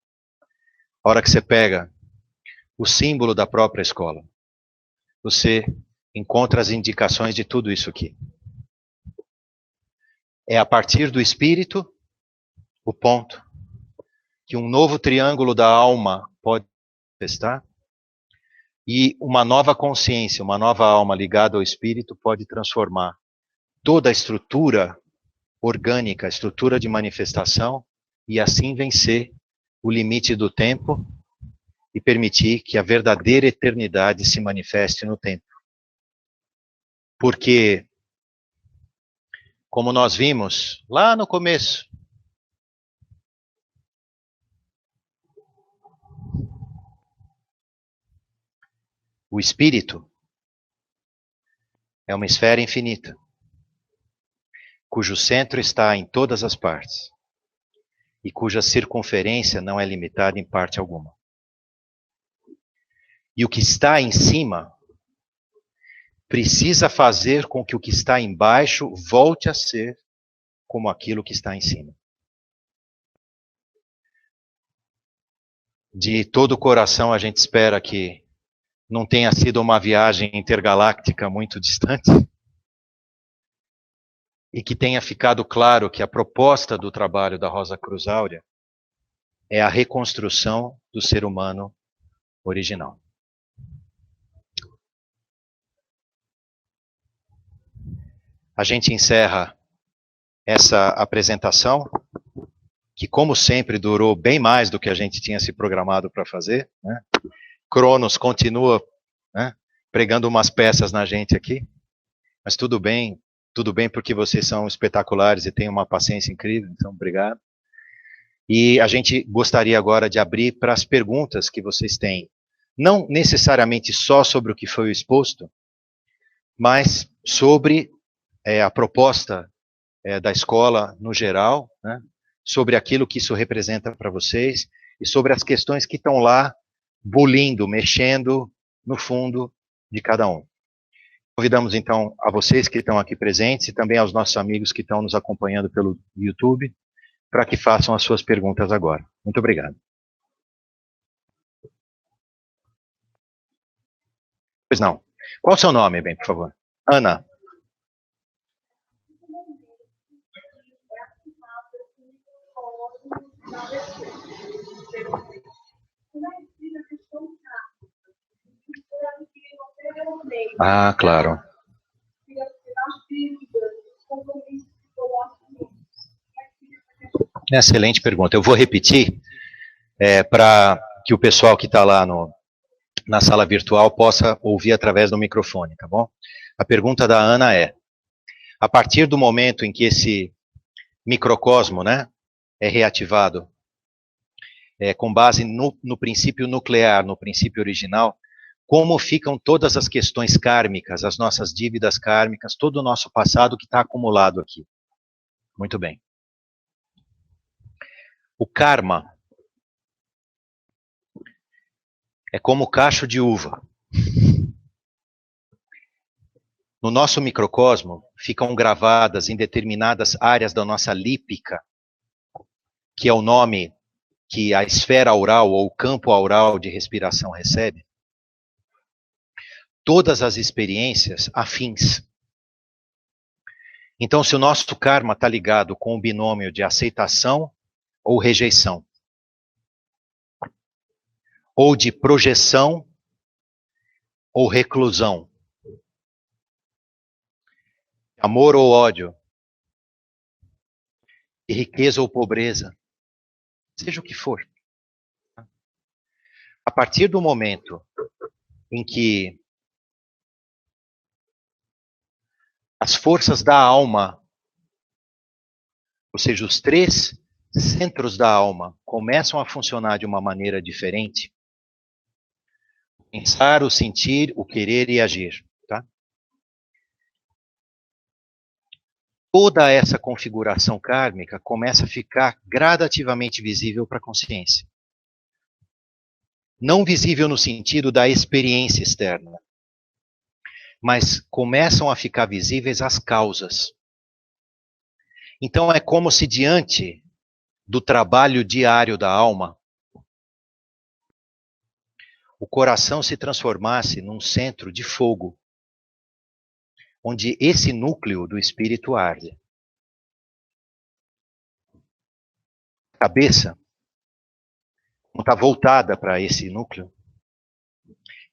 a hora que você pega o símbolo da própria escola, você encontra as indicações de tudo isso aqui. É a partir do espírito, o ponto, que um novo triângulo da alma pode manifestar, e uma nova consciência, uma nova alma ligada ao espírito pode transformar toda a estrutura orgânica, a estrutura de manifestação, e assim vencer o limite do tempo e permitir que a verdadeira eternidade se manifeste no tempo. Porque, como nós vimos lá no começo, o espírito é uma esfera infinita, cujo centro está em todas as partes e cuja circunferência não é limitada em parte alguma. E o que está em cima precisa fazer com que o que está embaixo volte a ser como aquilo que está em cima. De todo o coração a gente espera que não tenha sido uma viagem intergaláctica muito distante e que tenha ficado claro que a proposta do trabalho da Rosa Cruz Áurea é a reconstrução do ser humano original. A gente encerra essa apresentação, que como sempre durou bem mais do que a gente tinha se programado para fazer, né? Cronos continua, né, pregando umas peças na gente aqui, mas tudo bem porque vocês são espetaculares e têm uma paciência incrível, então obrigado. E a gente gostaria agora de abrir para as perguntas que vocês têm, não necessariamente só sobre o que foi exposto, mas sobre a proposta da escola no geral, né, sobre aquilo que isso representa para vocês e sobre as questões que estão lá bulindo, mexendo no fundo de cada um. Convidamos então a vocês que estão aqui presentes e também aos nossos amigos que estão nos acompanhando pelo YouTube para que façam as suas perguntas agora. Muito obrigado. Pois não. Qual o seu nome, bem, por favor? Ana. Ah, claro. Excelente pergunta. Eu vou repetir para que o pessoal que está lá na sala virtual possa ouvir através do microfone, tá bom? A pergunta da Ana é: a partir do momento em que esse microcosmo, né, é reativado, com base no princípio nuclear, no princípio original, como ficam todas as questões kármicas, as nossas dívidas kármicas, todo o nosso passado que está acumulado aqui? Muito bem. O karma é como o cacho de uva. No nosso microcosmo ficam gravadas em determinadas áreas da nossa lípica, que é o nome que a esfera aural ou o campo aural de respiração recebe, todas as experiências afins. Então, se o nosso karma está ligado com o binômio de aceitação ou rejeição, ou de projeção ou reclusão, amor ou ódio, de riqueza ou pobreza, seja o que for. A partir do momento em que as forças da alma, ou seja, os 3 centros da alma, começam a funcionar de uma maneira diferente, Pensar, o sentir, o querer e agir. Tá? Toda essa configuração kármica começa a ficar gradativamente visível para a consciência. Não visível no sentido da experiência externa, mas começam a ficar visíveis as causas. Então é como se diante do trabalho diário da alma, o coração se transformasse num centro de fogo, onde esse núcleo do espírito arde. A cabeça, como está voltada para esse núcleo,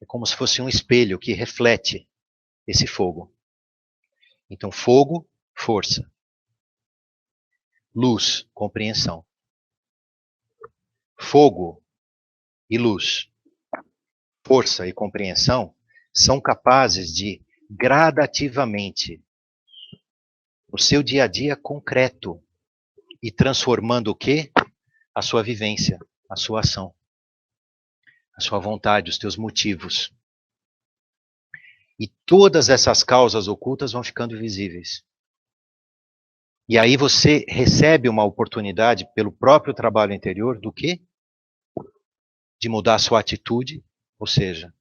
é como se fosse um espelho que reflete esse fogo. Então, fogo, força. Luz, compreensão. Fogo e luz, força e compreensão, são capazes de, gradativamente, no seu dia a dia concreto, e transformando o quê? A sua vivência, a sua ação, a sua vontade, os teus motivos. E todas essas causas ocultas vão ficando visíveis. E aí você recebe uma oportunidade pelo próprio trabalho interior do quê? De mudar sua atitude, ou seja,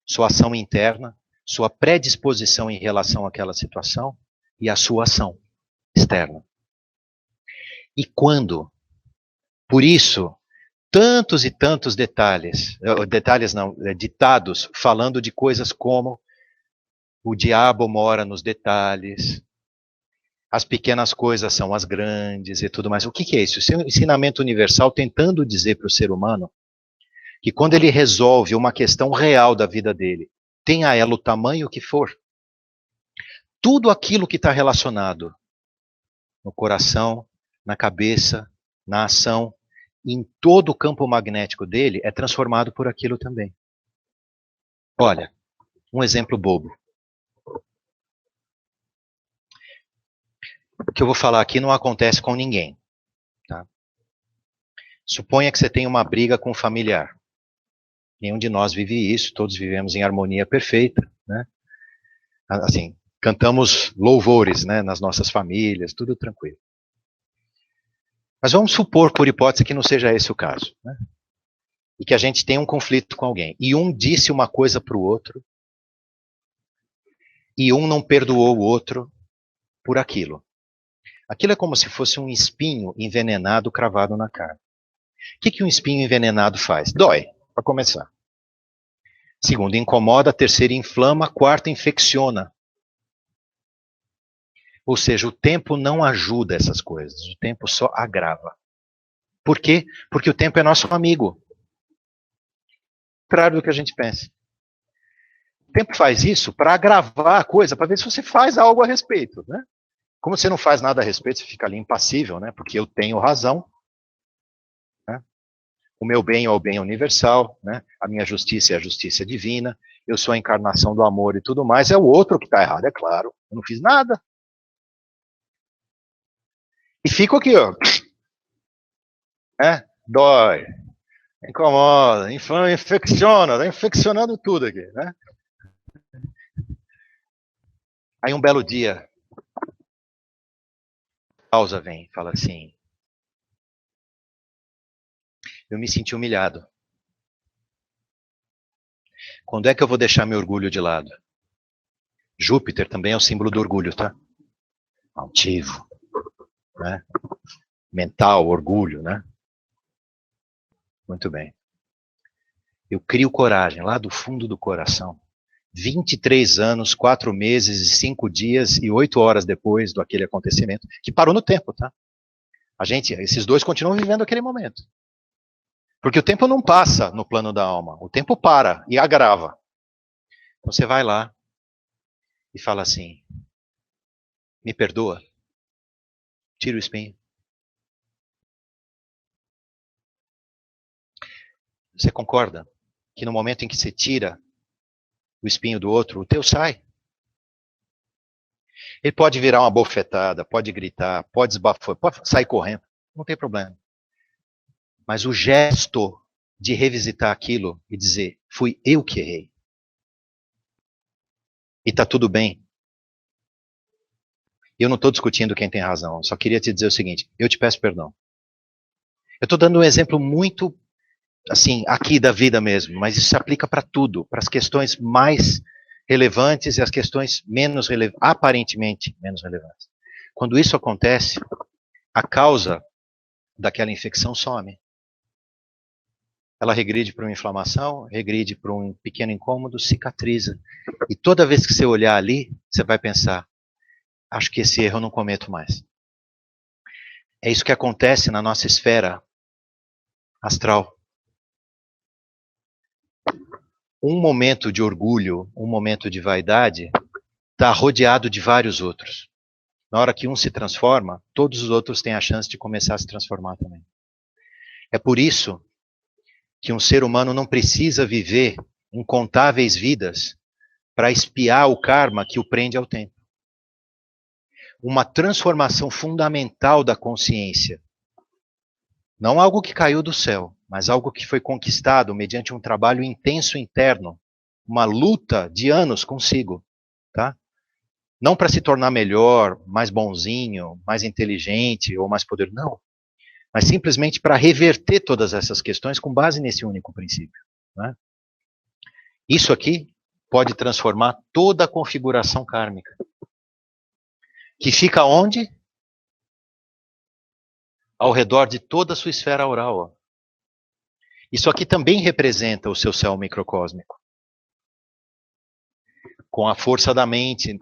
sua ação interna, sua predisposição em relação àquela situação e a sua ação externa. E quando? Por isso, tantos e tantos detalhes não, ditados falando de coisas como o diabo mora nos detalhes, as pequenas coisas são as grandes e tudo mais. O que é isso? Isso é um ensinamento universal tentando dizer para o ser humano que quando ele resolve uma questão real da vida dele, tenha ela o tamanho que for, tudo aquilo que está relacionado no coração, na cabeça, na ação, em todo o campo magnético dele, é transformado por aquilo também. Olha, um exemplo bobo. O que eu vou falar aqui não acontece com ninguém. Tá? Suponha que você tem uma briga com um familiar. Nenhum de nós vive isso, todos vivemos em harmonia perfeita, né? Assim, cantamos louvores, né, nas nossas famílias, tudo tranquilo. Mas vamos supor, por hipótese, que não seja esse o caso, né? E que a gente tem um conflito com alguém. E um disse uma coisa para o outro, e um não perdoou o outro por aquilo. Aquilo é como se fosse um espinho envenenado cravado na carne. O que um espinho envenenado faz? Dói, para começar. Segundo, incomoda. Terceiro, inflama. Quarto, infecciona. Ou seja, o tempo não ajuda essas coisas. O tempo só agrava. Por quê? Porque o tempo é nosso amigo. Contrário do que a gente pensa. O tempo faz isso para agravar a coisa, para ver se você faz algo a respeito, né? Como você não faz nada a respeito, você fica ali impassível, né? Porque eu tenho razão. Né? O meu bem é o bem universal, né? A minha justiça é a justiça divina. Eu sou a encarnação do amor e tudo mais. É o outro que está errado, é claro. Eu não fiz nada. E fico aqui, ó. Dói, incomoda, inflama, infecciona, tá infeccionando tudo aqui, né? Aí um belo dia, a causa vem, fala assim: eu me senti humilhado. Quando é que eu vou deixar meu orgulho de lado? Júpiter também é o símbolo do orgulho, tá? Altivo, né? Mental, orgulho, né? Muito bem. Eu crio coragem lá do fundo do coração. 23 anos, 4 meses e 5 dias e 8 horas depois do aquele acontecimento, que parou no tempo, tá? Esses dois continuam vivendo aquele momento. Porque o tempo não passa no plano da alma, o tempo para e agrava. Então você vai lá e fala assim: me perdoa, tira o espinho. Você concorda que no momento em que você tira o espinho do outro, o teu sai? Ele pode virar uma bofetada, pode gritar, pode esbafar, pode sair correndo, não tem problema. Mas o gesto de revisitar aquilo e dizer, fui eu que errei. E tá tudo bem. Eu não estou discutindo quem tem razão, só queria te dizer o seguinte, eu te peço perdão. Eu estou dando um exemplo muito, assim, aqui da vida mesmo, mas isso se aplica para tudo, para as questões mais relevantes e as questões menos relevantes, aparentemente menos relevantes. Quando isso acontece, a causa daquela infecção some. Ela regride para uma inflamação, regride para um pequeno incômodo, cicatriza. E toda vez que você olhar ali, você vai pensar, acho que esse erro eu não cometo mais. É isso que acontece na nossa esfera astral. Um momento de orgulho, um momento de vaidade, está rodeado de vários outros. Na hora que um se transforma, todos os outros têm a chance de começar a se transformar também. É por isso que um ser humano não precisa viver incontáveis vidas para espiar o karma que o prende ao tempo. Uma transformação fundamental da consciência. Não algo que caiu do céu, mas algo que foi conquistado mediante um trabalho intenso interno, uma luta de anos consigo, tá? Não para se tornar melhor, mais bonzinho, mais inteligente ou mais poderoso, não. Mas simplesmente para reverter todas essas questões com base nesse único princípio. Né? Isso aqui pode transformar toda a configuração kármica. Que fica onde? Ao redor de toda a sua esfera aural. Ó. Isso aqui também representa o seu céu microcósmico. Com a força da mente,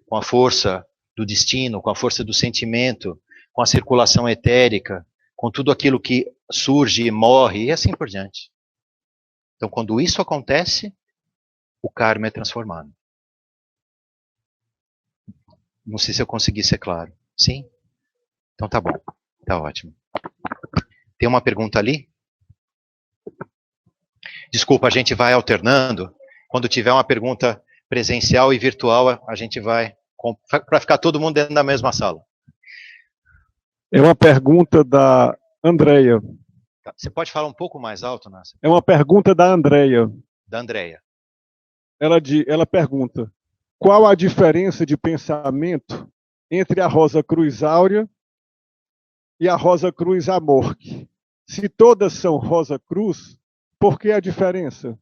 com a força do destino, com a força do sentimento, com a circulação etérica, com tudo aquilo que surge e morre, e assim por diante. Então, quando isso acontece, o karma é transformado. Não sei se eu consegui ser claro. Sim? Então tá bom. Tá ótimo. Tem uma pergunta ali? Desculpa, a gente vai alternando. Quando tiver uma pergunta presencial e virtual, a gente vai para ficar todo mundo dentro da mesma sala. É uma pergunta da Andreia. Você pode falar um pouco mais alto, Nácia? É uma pergunta da Andreia. Da Andreia. Ela pergunta, qual a diferença de pensamento entre a Rosa Cruz Áurea e a Rosa Cruz Amorque? Se todas são Rosa Cruz, por que a diferença?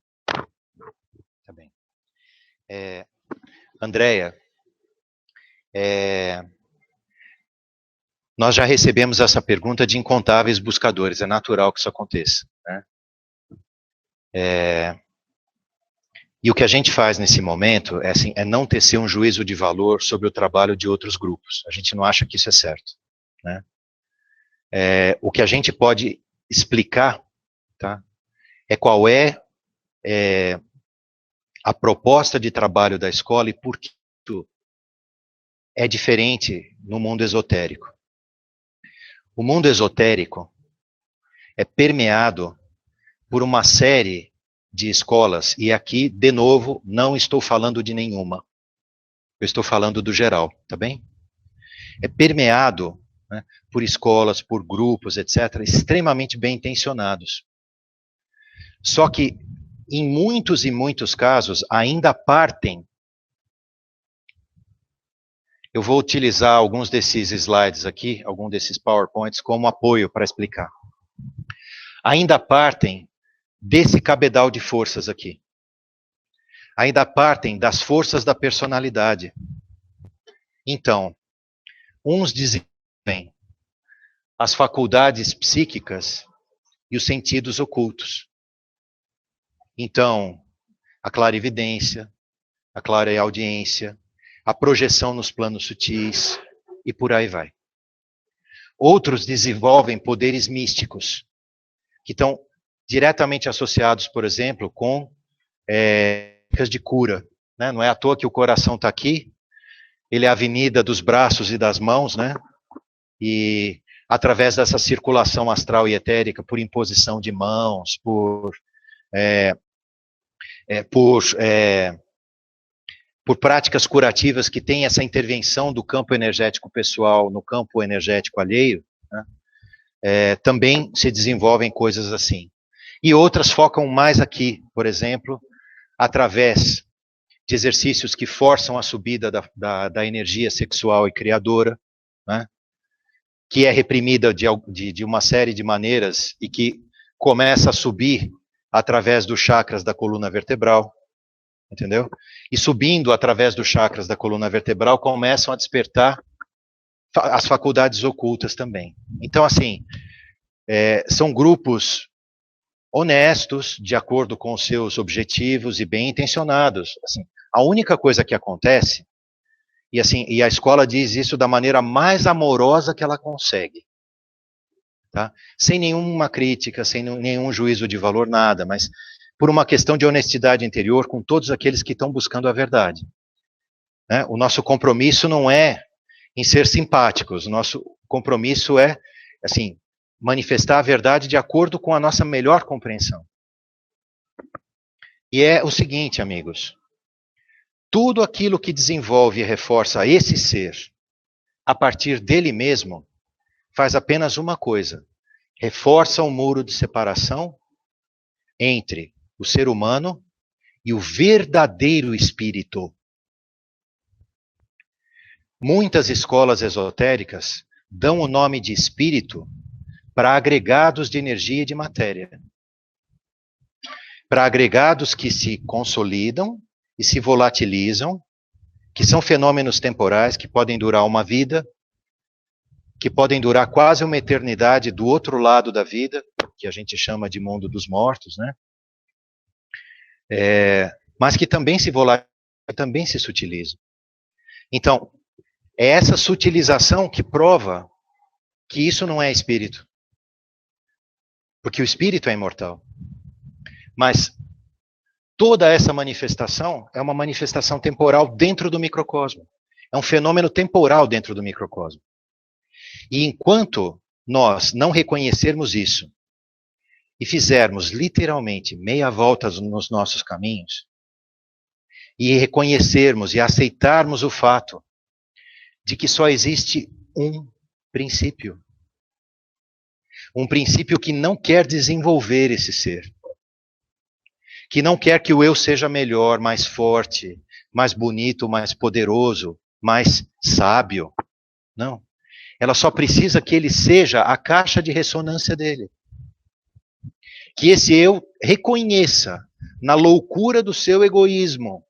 Tá bem. Andreia, nós já recebemos essa pergunta de incontáveis buscadores, é natural que isso aconteça. Né? E o que a gente faz nesse momento é não tecer um juízo de valor sobre o trabalho de outros grupos. A gente não acha que isso é certo. Né? O que a gente pode explicar, tá, é qual é a proposta de trabalho da escola e por que isso é diferente no mundo esotérico. O mundo esotérico é permeado por uma série de escolas, e aqui, de novo, não estou falando de nenhuma. Eu estou falando do geral, tá bem? É permeado, né, por escolas, por grupos, etc., extremamente bem intencionados. Só que, em muitos e muitos casos, ainda partem. Eu vou utilizar alguns desses slides aqui, alguns desses PowerPoints, como apoio para explicar. Ainda partem desse cabedal de forças aqui. Ainda partem das forças da personalidade. Então, uns desenvolvem as faculdades psíquicas e os sentidos ocultos. Então, a clarividência, a clareaudiência, a projeção nos planos sutis, e por aí vai. Outros desenvolvem poderes místicos, que estão diretamente associados, por exemplo, com técnicas de cura. Né? Não é à toa que o coração está aqui, ele é a avenida dos braços e das mãos, né? E através dessa circulação astral e etérica, por imposição de mãos, por práticas curativas que têm essa intervenção do campo energético pessoal no campo energético alheio, né? Também se desenvolvem coisas assim. E outras focam mais aqui, por exemplo, através de exercícios que forçam a subida da energia sexual e criadora, né? Que é reprimida de uma série de maneiras e que começa a subir através dos chakras da coluna vertebral, entendeu? E subindo através dos chakras da coluna vertebral, começam a despertar as faculdades ocultas também. Então, assim, são grupos honestos, de acordo com os seus objetivos e bem intencionados. Assim, a única coisa que acontece, e a escola diz isso da maneira mais amorosa que ela consegue, tá? Sem nenhuma crítica, sem nenhum juízo de valor, nada, mas por uma questão de honestidade interior com todos aqueles que estão buscando a verdade, né? O nosso compromisso não é em ser simpáticos, o nosso compromisso é, assim, manifestar a verdade de acordo com a nossa melhor compreensão. E é o seguinte, amigos, tudo aquilo que desenvolve e reforça esse ser a partir dele mesmo faz apenas uma coisa: reforça o muro de separação entre o ser humano e o verdadeiro espírito. Muitas escolas esotéricas dão o nome de espírito para agregados de energia e de matéria. Para agregados que se consolidam e se volatilizam, que são fenômenos temporais que podem durar uma vida, que podem durar quase uma eternidade do outro lado da vida, que a gente chama de mundo dos mortos, né? Mas que também se volatilizam, também se sutilizam. Então, é essa sutilização que prova que isso não é espírito. Porque o espírito é imortal. Mas toda essa manifestação é uma manifestação temporal dentro do microcosmo. É um fenômeno temporal dentro do microcosmo. E enquanto nós não reconhecermos isso e fizermos literalmente meia volta nos nossos caminhos, e reconhecermos e aceitarmos o fato de que só existe um princípio que não quer desenvolver esse ser, que não quer que o eu seja melhor, mais forte, mais bonito, mais poderoso, mais sábio. Não. Ela só precisa que ele seja a caixa de ressonância dele. Que esse eu reconheça, na loucura do seu egoísmo,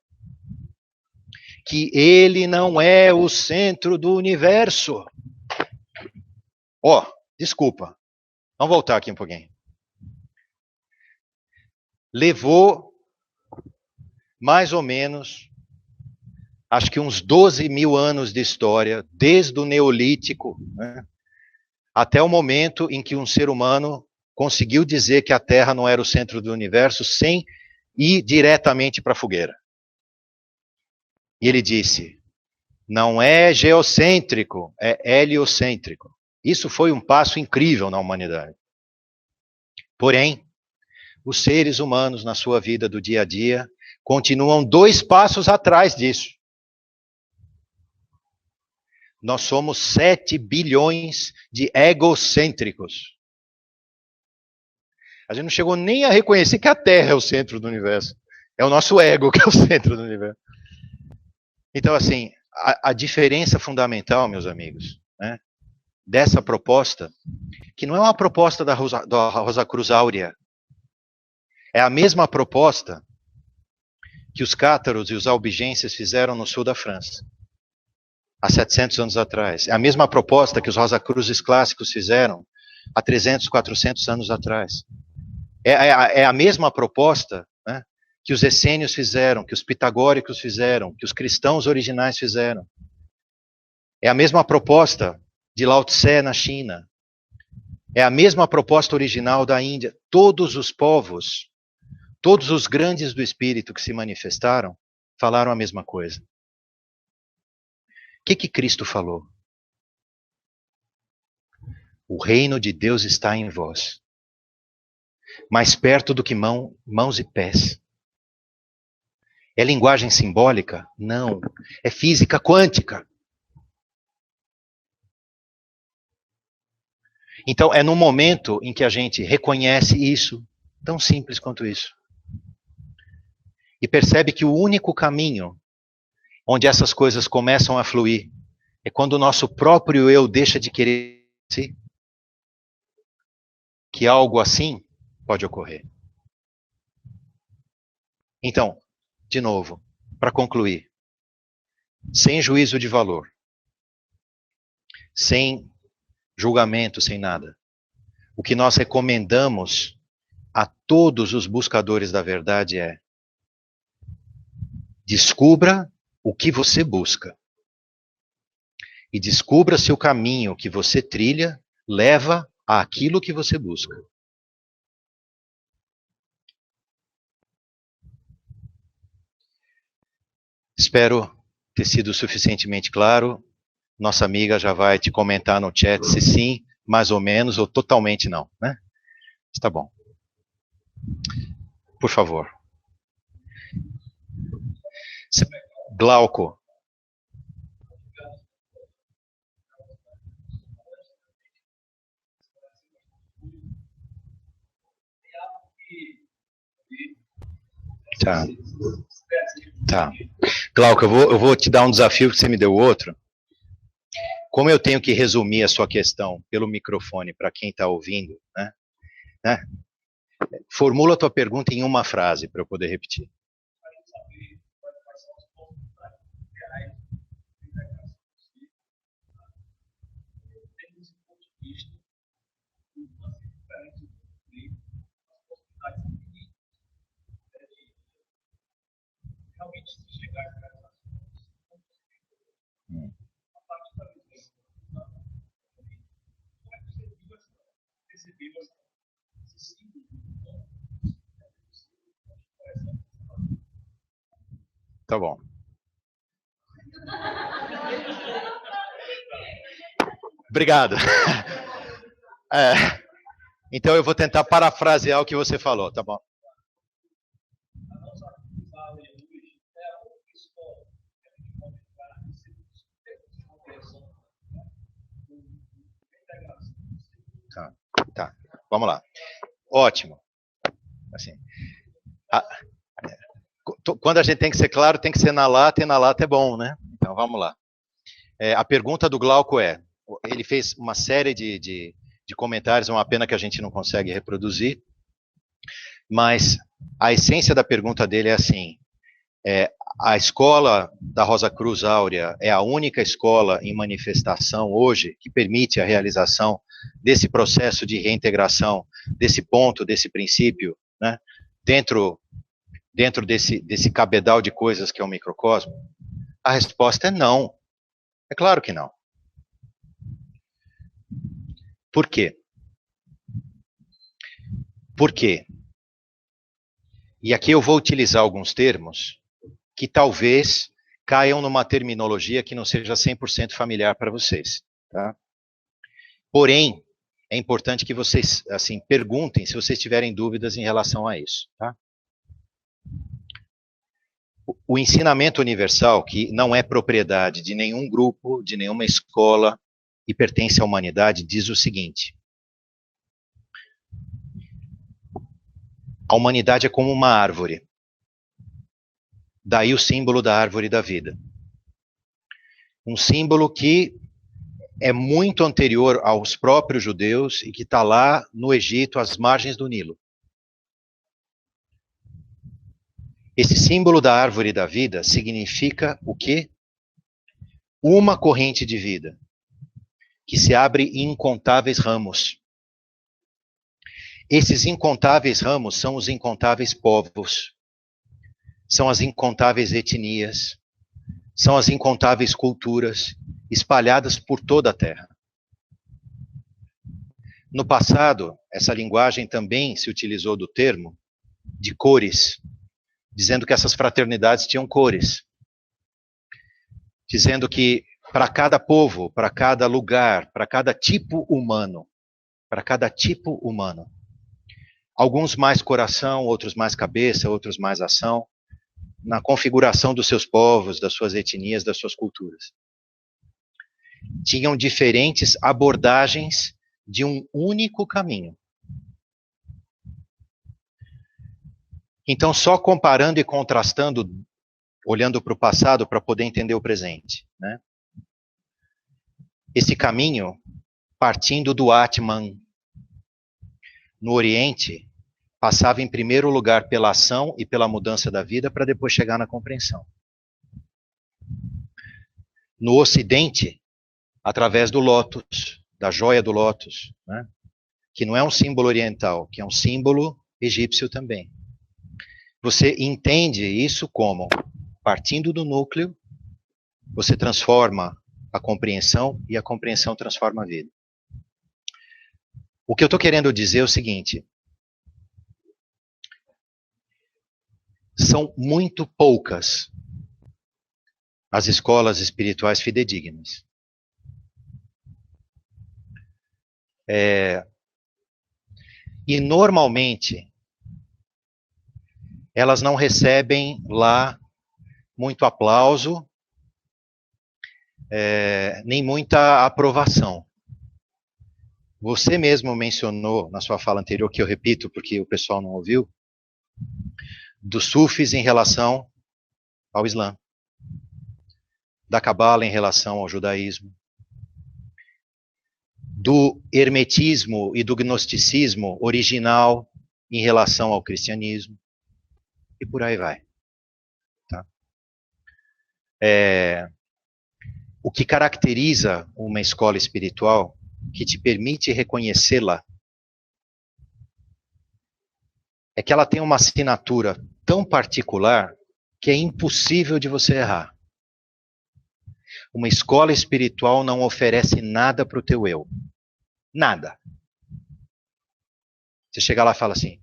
que ele não é o centro do universo. Desculpa. Vamos voltar aqui um pouquinho. Levou mais ou menos, acho que uns 12 mil anos de história, desde o Neolítico, né, até o momento em que um ser humano conseguiu dizer que a Terra não era o centro do universo sem ir diretamente para a fogueira. E ele disse, não é geocêntrico, é heliocêntrico. Isso foi um passo incrível na humanidade. Porém, os seres humanos na sua vida do dia a dia continuam 2 passos atrás disso. Nós somos 7 bilhões de egocêntricos. A gente não chegou nem a reconhecer que a Terra é o centro do universo. É o nosso ego que é o centro do universo. Então, assim, a diferença fundamental, meus amigos, né, dessa proposta, que não é uma proposta da Rosa Cruz Áurea, é a mesma proposta que os cátaros e os albigenses fizeram no sul da França, há 700 anos atrás. É a mesma proposta que os Rosa Cruzes clássicos fizeram há 300, 400 anos atrás. É a mesma proposta, né, que os essênios fizeram, que os pitagóricos fizeram, que os cristãos originais fizeram. É a mesma proposta de Lao Tse na China. É a mesma proposta original da Índia. Todos os povos, todos os grandes do espírito que se manifestaram, falaram a mesma coisa. O que Cristo falou? O reino de Deus está em vós, mais perto do que mãos e pés. É linguagem simbólica? Não. É física quântica. Então, é no momento em que a gente reconhece isso, Tão simples quanto isso. E percebe que o único caminho onde essas coisas começam a fluir é quando o nosso próprio eu deixa de querer que algo assim pode ocorrer. Então, de novo, para concluir, sem juízo de valor, sem julgamento, sem nada, o que nós recomendamos a todos os buscadores da verdade é: descubra o que você busca. E descubra se o caminho que você trilha leva àquilo que você busca. Espero ter sido suficientemente claro. Nossa amiga já vai te comentar no chat se sim, mais ou menos, ou totalmente não, né? Está bom. Por favor. Glauco. Tá. Tá. Glauco, eu vou te dar um desafio que você me deu outro. Como eu tenho que resumir a sua questão pelo microfone para quem está ouvindo, né? Formula a tua pergunta em uma frase para eu poder repetir. Tá bom. Obrigado. Então eu vou tentar parafrasear o que você falou, tá bom? Tá. Vamos lá. Ótimo. Assim, quando a gente tem que ser claro, tem que ser na lata, e na lata é bom, né? Então vamos lá. A pergunta do Glauco ele fez uma série de comentários, é uma pena que a gente não consegue reproduzir, mas a essência da pergunta dele é assim: a escola da Rosa Cruz Áurea é a única escola em manifestação hoje que permite a realização desse processo de reintegração, desse ponto, desse princípio, né, dentro desse cabedal de coisas que é o microcosmo? A resposta é não. É claro que não. Por quê? Por quê? E aqui eu vou utilizar alguns termos que talvez caiam numa terminologia que não seja 100% familiar para vocês, tá? Porém, é importante que vocês, assim, perguntem se vocês tiverem dúvidas em relação a isso, tá? O ensinamento universal, que não é propriedade de nenhum grupo, de nenhuma escola e pertence à humanidade, diz o seguinte: a humanidade é como uma árvore. Daí o símbolo da árvore da vida. Um símbolo que é muito anterior aos próprios judeus e que está lá no Egito, às margens do Nilo. Esse símbolo da árvore da vida significa o quê? Uma corrente de vida que se abre em incontáveis ramos. Esses incontáveis ramos são os incontáveis povos, são as incontáveis etnias, são as incontáveis culturas espalhadas por toda a Terra. No passado, essa linguagem também se utilizou do termo de cores, dizendo que essas fraternidades tinham cores, dizendo que para cada povo, para cada lugar, para cada tipo humano, alguns mais coração, outros mais cabeça, outros mais ação, na configuração dos seus povos, das suas etnias, das suas culturas. Tinham diferentes abordagens de um único caminho. Então, só comparando e contrastando, olhando para o passado para poder entender o presente, né? Esse caminho, partindo do Atman no Oriente, passava em primeiro lugar pela ação e pela mudança da vida para depois chegar na compreensão. No Ocidente, através do Lótus, da joia do Lótus, né? Que não é um símbolo oriental, que é um símbolo egípcio também. Você entende isso como, partindo do núcleo, você transforma a compreensão e a compreensão transforma a vida. O que eu estou querendo dizer é o seguinte: são muito poucas as escolas espirituais fidedignas. E normalmente elas não recebem lá muito aplauso, nem muita aprovação. Você mesmo mencionou na sua fala anterior, que eu repito porque o pessoal não ouviu, dos sufis em relação ao Islã, da Cabala em relação ao judaísmo, do hermetismo e do gnosticismo original em relação ao cristianismo, e por aí vai. Tá? O que caracteriza uma escola espiritual, que te permite reconhecê-la, é que ela tem uma assinatura tão particular que é impossível de você errar. Uma escola espiritual não oferece nada para o teu eu. Nada. Você chega lá e fala assim,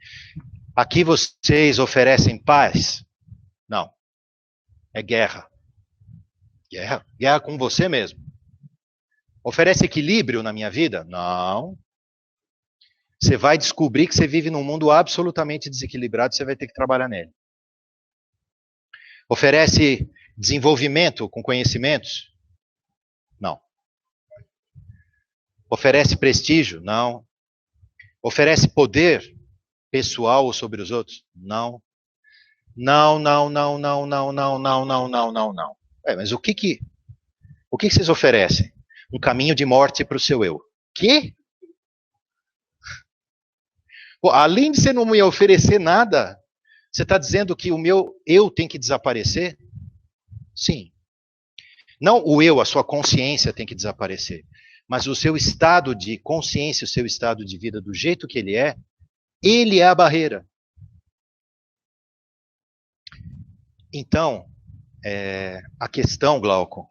aqui vocês oferecem paz? Não. É guerra. Guerra? Guerra com você mesmo. Oferece equilíbrio na minha vida? Não. Você vai descobrir que você vive num mundo absolutamente desequilibrado, você vai ter que trabalhar nele. Oferece desenvolvimento com conhecimentos? Não. Oferece prestígio? Não. Oferece poder pessoal ou sobre os outros? Não. Não, não, não, não, não, não, não, não, não, não, não. Mas o que vocês oferecem? Um caminho de morte para o seu eu. Quê? Pô, além de você não me oferecer nada, você está dizendo que o meu eu tem que desaparecer? Sim. Não o eu, a sua consciência tem que desaparecer. Mas o seu estado de consciência, o seu estado de vida do jeito que ele é a barreira. Então, a questão, Glauco,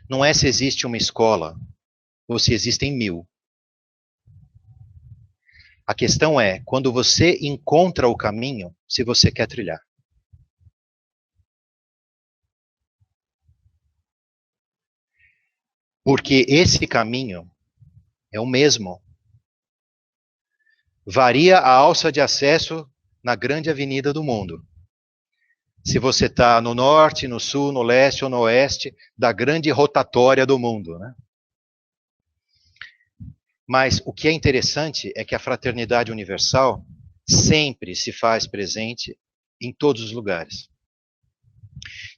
não é se existe uma escola ou se existem 1000. A questão é, quando você encontra o caminho, se você quer trilhar. Porque esse caminho é o mesmo. Varia a alça de acesso na grande avenida do mundo. Se você está no norte, no sul, no leste ou no oeste da grande rotatória do mundo, né? Mas o que é interessante é que a fraternidade universal sempre se faz presente em todos os lugares.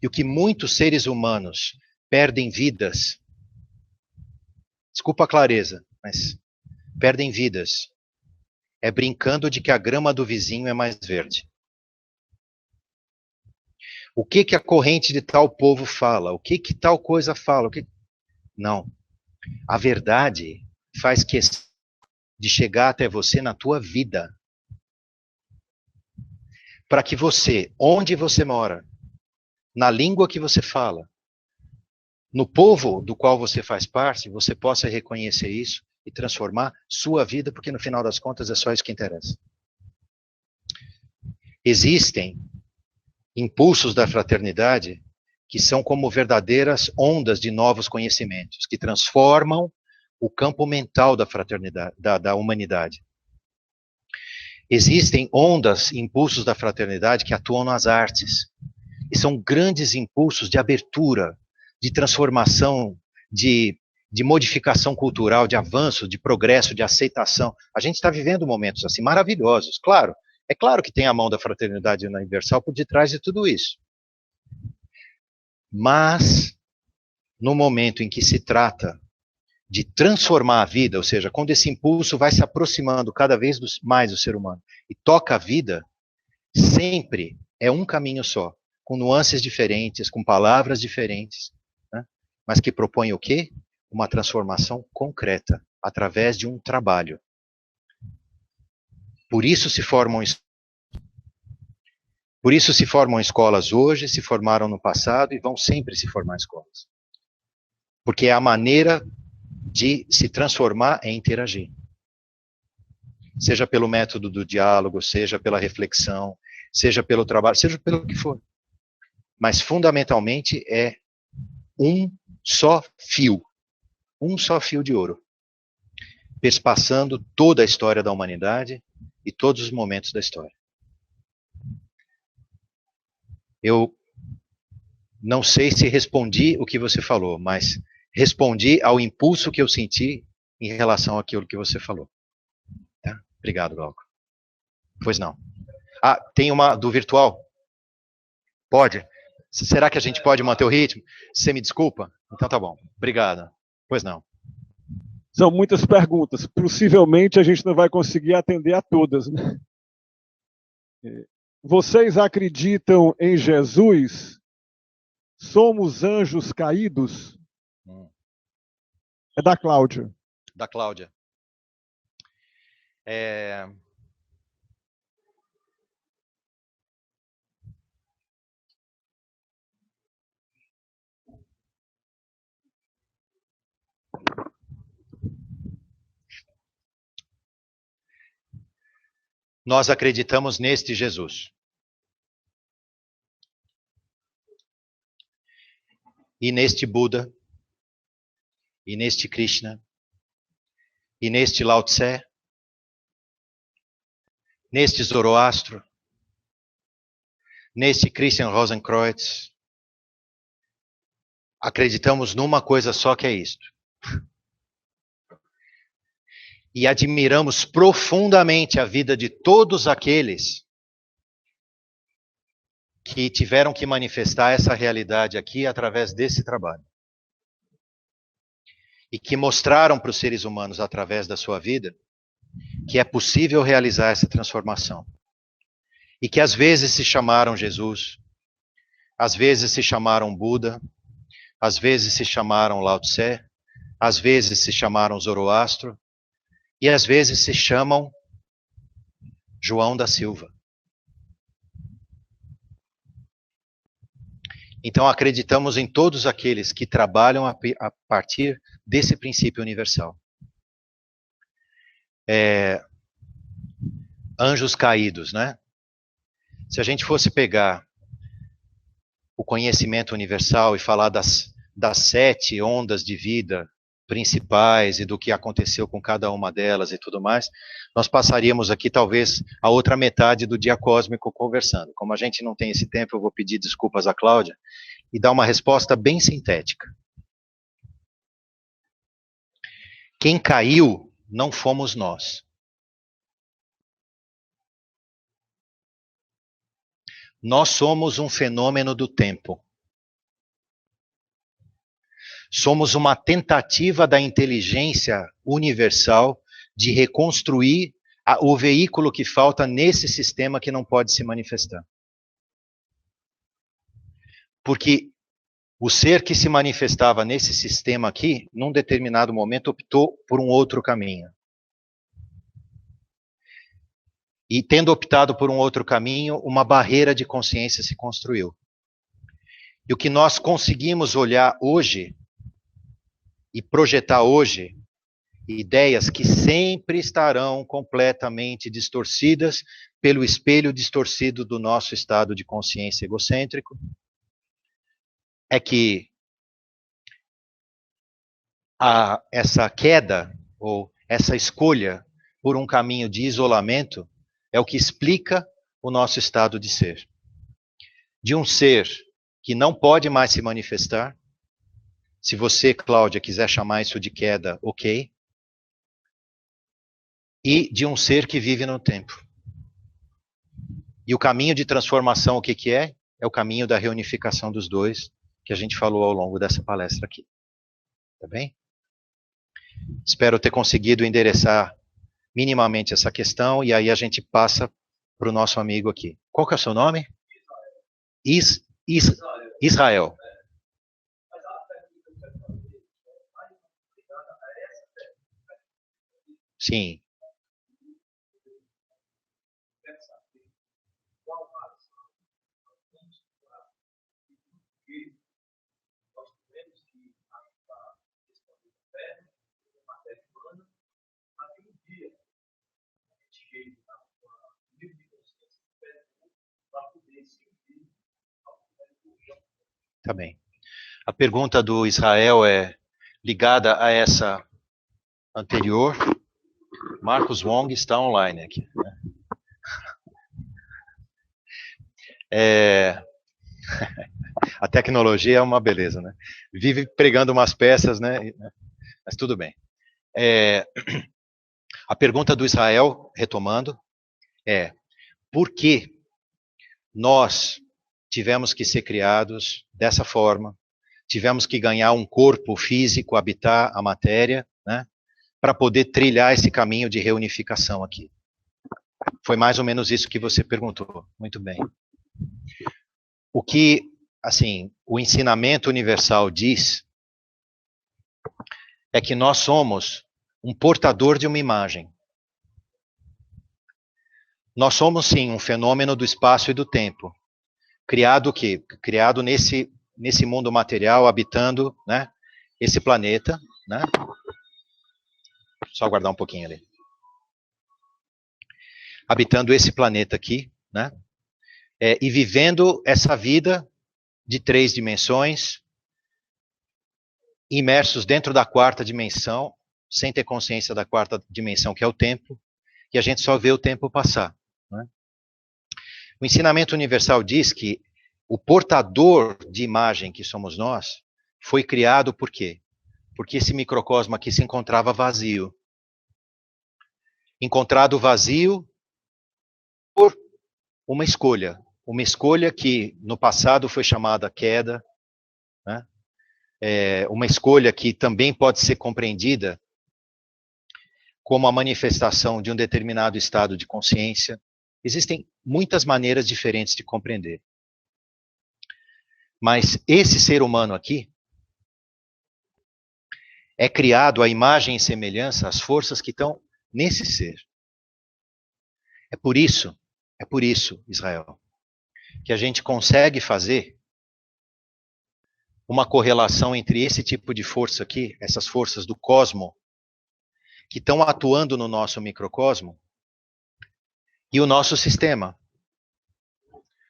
E o que muitos seres humanos perdem vidas, desculpa a clareza, mas perdem vidas, é brincando de que a grama do vizinho é mais verde. O que a corrente de tal povo fala? O que tal coisa fala? Não. A verdade faz questão de chegar até você na tua vida. Para que você, onde você mora, na língua que você fala, no povo do qual você faz parte, você possa reconhecer isso e transformar sua vida, porque no final das contas é só isso que interessa. Existem impulsos da fraternidade que são como verdadeiras ondas de novos conhecimentos, que transformam o campo mental da fraternidade, da humanidade. Existem ondas, impulsos da fraternidade que atuam nas artes, e são grandes impulsos de abertura, de transformação, de modificação cultural, de avanço, de progresso, de aceitação. A gente está vivendo momentos assim maravilhosos. Claro, É claro que tem a mão da fraternidade universal por detrás de tudo isso. Mas, no momento em que se trata de transformar a vida, ou seja, quando esse impulso vai se aproximando cada vez mais do ser humano e toca a vida, sempre é um caminho só, com nuances diferentes, com palavras diferentes, né? Mas que propõe o quê? Uma transformação concreta, através de um trabalho. Por isso se formam escolas hoje, se formaram no passado e vão sempre se formar escolas. Porque a maneira de se transformar é interagir. Seja pelo método do diálogo, seja pela reflexão, seja pelo trabalho, seja pelo que for. Mas fundamentalmente é um só fio de ouro, perspassando toda a história da humanidade e todos os momentos da história. Eu não sei se respondi o que você falou, mas respondi ao impulso que eu senti em relação àquilo que você falou. Tá? Obrigado, Glauco. Pois não. Ah, tem uma do virtual? Pode? Será que a gente pode manter o ritmo? Você me desculpa? Então tá bom. Obrigado. Pois não. São muitas perguntas. Possivelmente a gente não vai conseguir atender a todas, né? Vocês acreditam em Jesus? Somos anjos caídos? É da Cláudia. Da Cláudia. Nós acreditamos neste Jesus. E neste Buda, e neste Krishna, e neste Lao Tse, neste Zoroastro, neste Christian Rosenkreuz. Acreditamos numa coisa só, que é isto. E admiramos profundamente a vida de todos aqueles que tiveram que manifestar essa realidade aqui através desse trabalho. E que mostraram para os seres humanos, através da sua vida, que é possível realizar essa transformação. E que às vezes se chamaram Jesus, às vezes se chamaram Buda, às vezes se chamaram Lao Tse, às vezes se chamaram Zoroastro, e às vezes se chamam João da Silva. Então acreditamos em todos aqueles que trabalham a partir desse princípio universal. Anjos caídos, né? Se a gente fosse pegar o conhecimento universal e falar das 7 ondas de vida principais e do que aconteceu com cada uma delas e tudo mais, nós passaríamos aqui talvez a outra metade do dia cósmico conversando. Como a gente não tem esse tempo, eu vou pedir desculpas à Cláudia e dar uma resposta bem sintética. Quem caiu não fomos nós. Nós somos um fenômeno do tempo. Somos uma tentativa da inteligência universal de reconstruir o veículo que falta nesse sistema que não pode se manifestar. Porque o ser que se manifestava nesse sistema aqui, num determinado momento, optou por um outro caminho. E tendo optado por um outro caminho, uma barreira de consciência se construiu. E o que nós conseguimos olhar hoje e projetar hoje, ideias que sempre estarão completamente distorcidas pelo espelho distorcido do nosso estado de consciência egocêntrico, é que essa queda, ou essa escolha por um caminho de isolamento, é o que explica o nosso estado de ser. De um ser que não pode mais se manifestar. Se você, Cláudia, quiser chamar isso de queda, ok. E de um ser que vive no tempo. E o caminho de transformação, o que que é? É o caminho da reunificação dos dois, que a gente falou ao longo dessa palestra aqui. Tá bem? Espero ter conseguido endereçar minimamente essa questão, e aí a gente passa para o nosso amigo aqui. Qual que é o seu nome? Israel. Sim. Tá bem. A pergunta do Israel é ligada a essa anterior. Marcos Wong está online aqui. A tecnologia é uma beleza, né? Vive pregando umas peças, né? Mas tudo bem. A pergunta do Israel, retomando, é: por que nós tivemos que ser criados dessa forma? Tivemos que ganhar um corpo físico, habitar a matéria, né? Para poder trilhar esse caminho de reunificação aqui. Foi mais ou menos isso que você perguntou. Muito bem. O que, assim, o ensinamento universal diz é que nós somos um portador de uma imagem. Nós somos, sim, um fenômeno do espaço e do tempo. Criado o quê? Criado nesse mundo material, habitando, né, esse planeta, né? Só aguardar um pouquinho ali. Habitando esse planeta aqui, né? E vivendo essa vida de 3 dimensões, imersos dentro da 4ª dimensão, sem ter consciência da 4ª dimensão, que é o tempo, e a gente só vê o tempo passar. Né? O ensinamento universal diz que o portador de imagem que somos nós foi criado por quê? Porque esse microcosmo aqui se encontrava vazio. Encontrado vazio por uma escolha que no passado foi chamada queda, né? Uma escolha que também pode ser compreendida como a manifestação de um determinado estado de consciência. Existem muitas maneiras diferentes de compreender. Mas esse ser humano aqui é criado à imagem e semelhança às forças que estão nesse ser. É por isso, Israel, que a gente consegue fazer uma correlação entre esse tipo de força aqui, essas forças do cosmo, que estão atuando no nosso microcosmo, e o nosso sistema,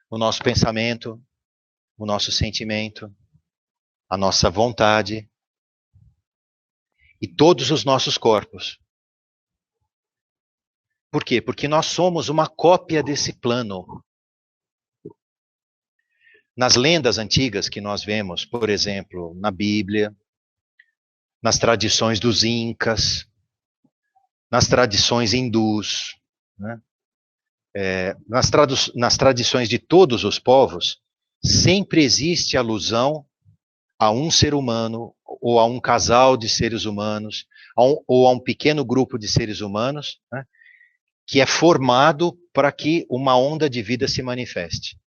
o nosso pensamento, o nosso sentimento, a nossa vontade e todos os nossos corpos. Por quê? Porque nós somos uma cópia desse plano. Nas lendas antigas que nós vemos, por exemplo, na Bíblia, nas tradições dos Incas, nas tradições hindus, né? Nas tradições de todos os povos, sempre existe alusão a um ser humano, ou a um casal de seres humanos, ou a um pequeno grupo de seres humanos, né, que é formado para que uma onda de vida se manifeste.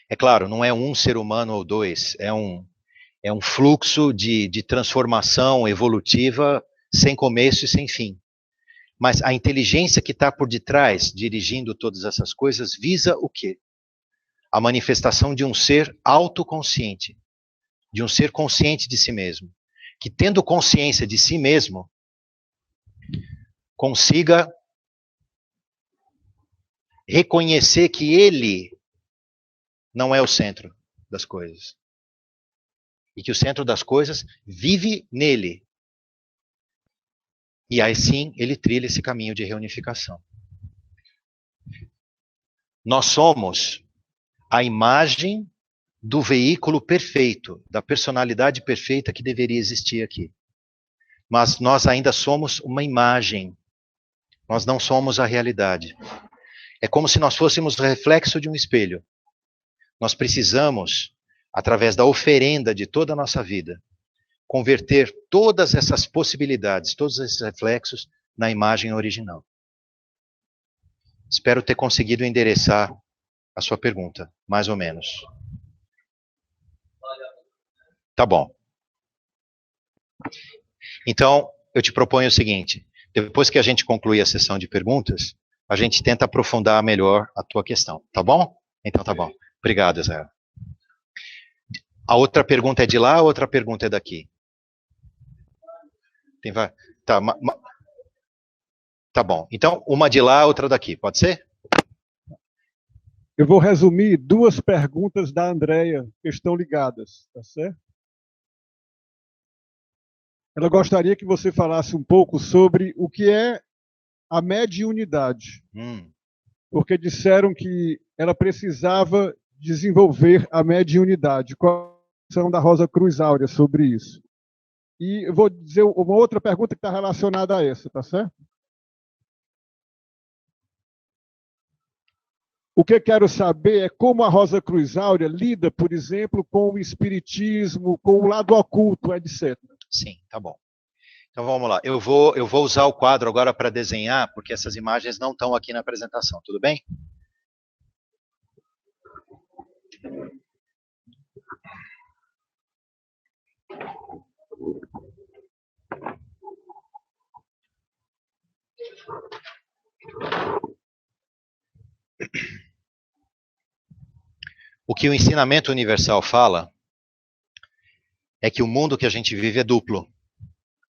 É claro, não é um ser humano ou dois, é um fluxo de transformação evolutiva sem começo e sem fim. Mas a inteligência que está por detrás, dirigindo todas essas coisas, visa o quê? A manifestação de um ser autoconsciente, de um ser consciente de si mesmo, que tendo consciência de si mesmo, consiga reconhecer que ele não é o centro das coisas. E que o centro das coisas vive nele. E aí sim, ele trilha esse caminho de reunificação. Nós somos a imagem do veículo perfeito, da personalidade perfeita que deveria existir aqui. Mas nós ainda somos uma imagem. Nós não somos a realidade. É como se nós fôssemos reflexo de um espelho. Nós precisamos, através da oferenda de toda a nossa vida, converter todas essas possibilidades, todos esses reflexos, na imagem original. Espero ter conseguido endereçar a sua pergunta, mais ou menos. Tá bom. Então, eu te proponho o seguinte, depois que a gente concluir a sessão de perguntas, a gente tenta aprofundar melhor a tua questão, tá bom? Então tá bom. Obrigado, Israel. A outra pergunta é de lá, a outra pergunta é daqui? Tá, tá bom. Então, uma de lá, outra daqui, pode ser? Eu vou resumir duas perguntas da Andréia, que estão ligadas, tá certo? Ela gostaria que você falasse um pouco sobre o que é a mediunidade. Porque disseram que ela precisava desenvolver a mediunidade. Qual a visão da Rosa Cruz Áurea sobre isso? E eu vou dizer uma outra pergunta que está relacionada a essa, tá certo? O que eu quero saber é como a Rosa Cruz Áurea lida, por exemplo, com o espiritismo, com o lado oculto, etc. Sim, tá bom. Então vamos lá. Eu vou usar o quadro agora para desenhar, porque essas imagens não estão aqui na apresentação, tudo bem? O que o ensinamento universal fala é que o mundo que a gente vive é duplo.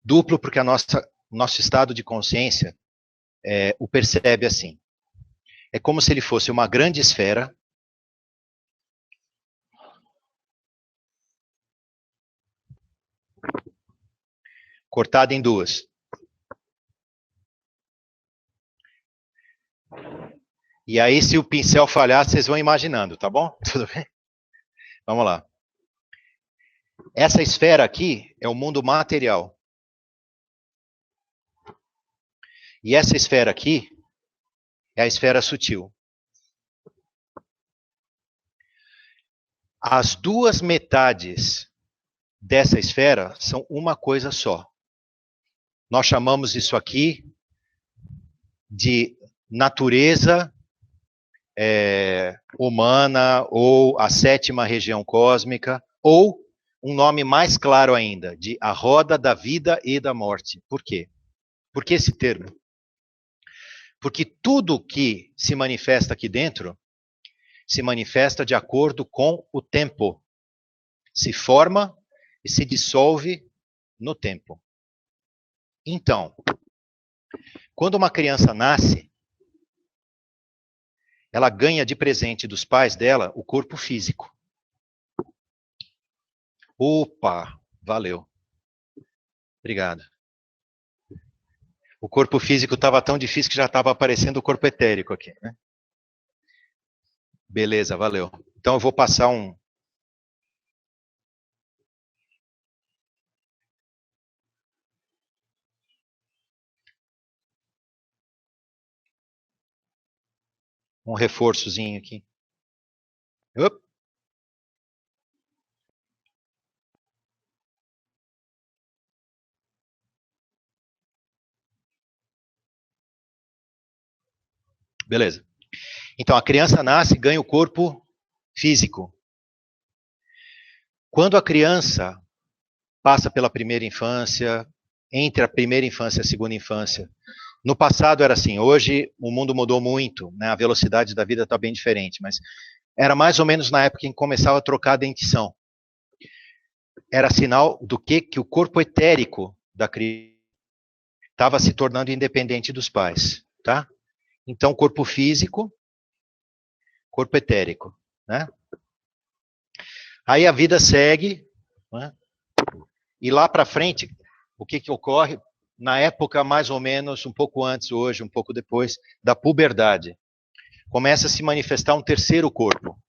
Duplo porque nosso estado de consciência o percebe assim. É como se ele fosse uma grande esfera cortada em duas. E aí, se o pincel falhar, vocês vão imaginando, tá bom? Tudo bem? Vamos lá. Essa esfera aqui é o mundo material. E essa esfera aqui é a esfera sutil. As duas metades dessa esfera são uma coisa só. Nós chamamos isso aqui de natureza humana, ou a sétima região cósmica, ou um nome mais claro ainda, de a roda da vida e da morte. Por quê? Por que esse termo? Porque tudo que se manifesta aqui dentro se manifesta de acordo com o tempo. Se forma e se dissolve no tempo. Então, quando uma criança nasce, ela ganha de presente dos pais dela o corpo físico. Opa, valeu. Obrigado. O corpo físico estava tão difícil que já estava aparecendo o corpo etérico aqui, né? Beleza, valeu. Então eu vou passar um reforçozinho aqui. Opa. Beleza. Então, a criança nasce e ganha o corpo físico. Quando a criança passa pela primeira infância, entre a primeira infância e a segunda infância, no passado era assim, hoje o mundo mudou muito, né? A velocidade da vida está bem diferente, mas era mais ou menos na época em que começava a trocar a dentição. Era sinal do que o corpo etérico da criança estava se tornando independente dos pais, tá? Então, corpo físico, corpo etérico, né? Aí a vida segue, né? E lá para frente, o que ocorre? Na época, mais ou menos, um pouco antes, hoje, um pouco depois, da puberdade, começa a se manifestar um terceiro corpo.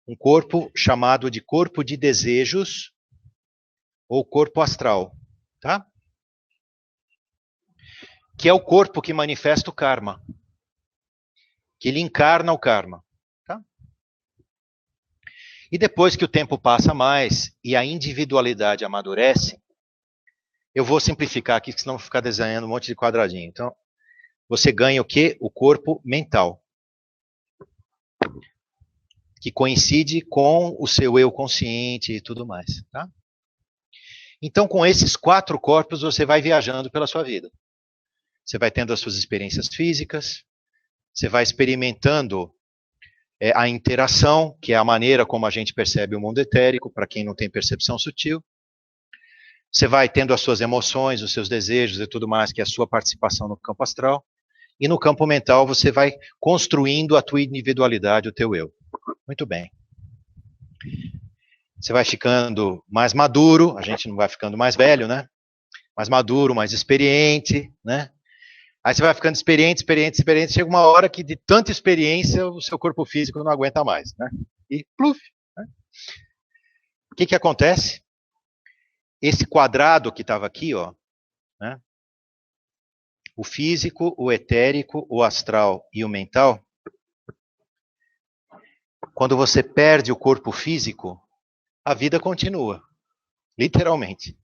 Um corpo chamado de corpo de desejos, ou corpo astral, tá? Que é o corpo que manifesta o karma. que ele encarna o karma. Tá? E depois que o tempo passa mais e a individualidade amadurece, eu vou simplificar aqui, senão vou ficar desenhando um monte de quadradinho. Então, você ganha o quê? O corpo mental, que coincide com o seu eu consciente e tudo mais. Tá? Então, com esses 4 corpos, você vai viajando pela sua vida. Você vai tendo as suas experiências físicas, você vai experimentando a interação, que é a maneira como a gente percebe o mundo etérico, para quem não tem percepção sutil. Você vai tendo as suas emoções, os seus desejos e tudo mais, que é a sua participação no campo astral. E no campo mental, você vai construindo a tua individualidade, o teu eu. Muito bem. Você vai ficando mais maduro, a gente não vai ficando mais velho, né? Mais maduro, mais experiente, né? Aí você vai ficando experiente, chega uma hora que de tanta experiência o seu corpo físico não aguenta mais, né? E pluf, né? O que acontece? Esse quadrado que estava aqui, ó, né? O físico, o etérico, o astral e o mental, quando você perde o corpo físico, a vida continua, literalmente.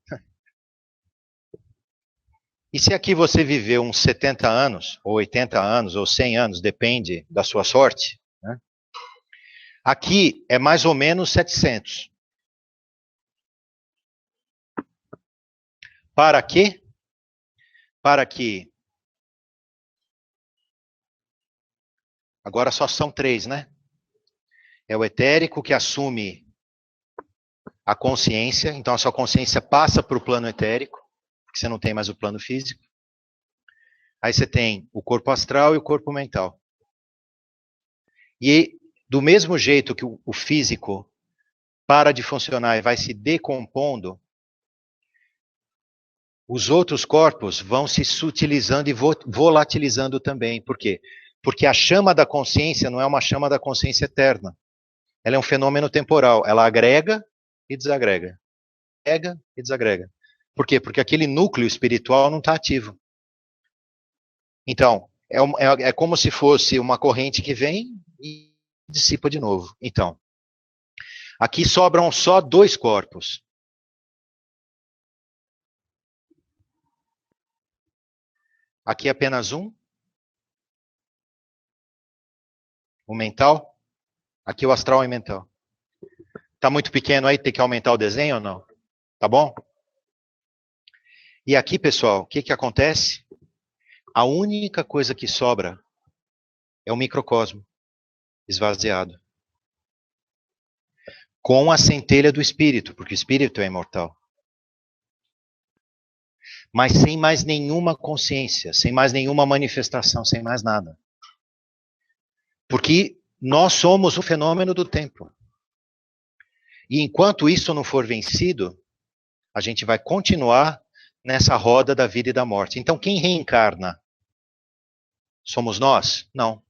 E se aqui você viveu uns 70 anos, ou 80 anos, ou 100 anos, depende da sua sorte, né? Aqui é mais ou menos 700. Para quê? Para que... Agora só são 3, né? É o etérico que assume a consciência, então a sua consciência passa para o plano etérico, porque você não tem mais o plano físico. Aí você tem o corpo astral e o corpo mental. E do mesmo jeito que o físico para de funcionar e vai se decompondo, os outros corpos vão se sutilizando e volatilizando também. Por quê? Porque a chama da consciência não é uma chama da consciência eterna. Ela é um fenômeno temporal. Ela agrega e desagrega. Agrega e desagrega. Por quê? Porque aquele núcleo espiritual não está ativo. Então, é como se fosse uma corrente que vem e dissipa de novo. Então, aqui sobram só 2 corpos. Aqui é apenas um. O mental. Aqui o astral e mental. Tá muito pequeno aí, tem que aumentar o desenho ou não? Tá bom? E aqui, pessoal, o que acontece? A única coisa que sobra é o microcosmo esvaziado. Com a centelha do espírito, porque o espírito é imortal. Mas sem mais nenhuma consciência, sem mais nenhuma manifestação, sem mais nada. Porque nós somos o fenômeno do tempo. E enquanto isso não for vencido, a gente vai continuar nessa roda da vida e da morte. Então, quem reencarna? Somos nós? Não.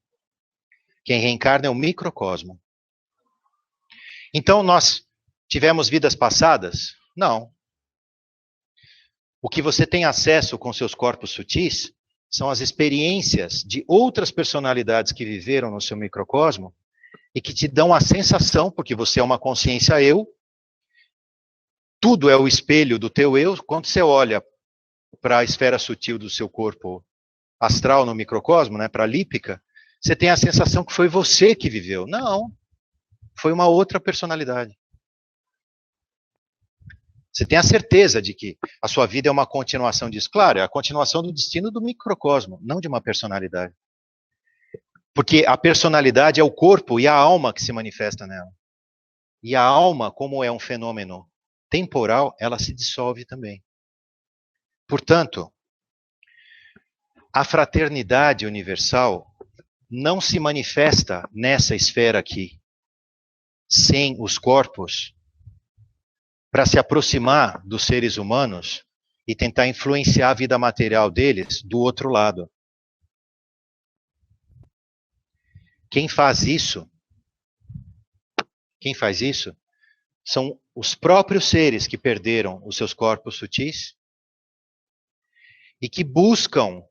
Quem reencarna é o microcosmo. Então, nós tivemos vidas passadas? Não. O que você tem acesso com seus corpos sutis são as experiências de outras personalidades que viveram no seu microcosmo e que te dão a sensação, porque você é uma consciência eu, tudo é o espelho do teu eu. Quando você olha para a esfera sutil do seu corpo astral no microcosmo, né, para a lípica, você tem a sensação que foi você que viveu. Não, foi uma outra personalidade. Você tem a certeza de que a sua vida é uma continuação disso. Claro, é a continuação do destino do microcosmo, não de uma personalidade. Porque a personalidade é o corpo e a alma que se manifesta nela. E a alma, como é um fenômeno temporal, ela se dissolve também. Portanto, a fraternidade universal não se manifesta nessa esfera aqui, sem os corpos, para se aproximar dos seres humanos e tentar influenciar a vida material deles do outro lado. Quem faz isso são os próprios seres que perderam os seus corpos sutis e que buscam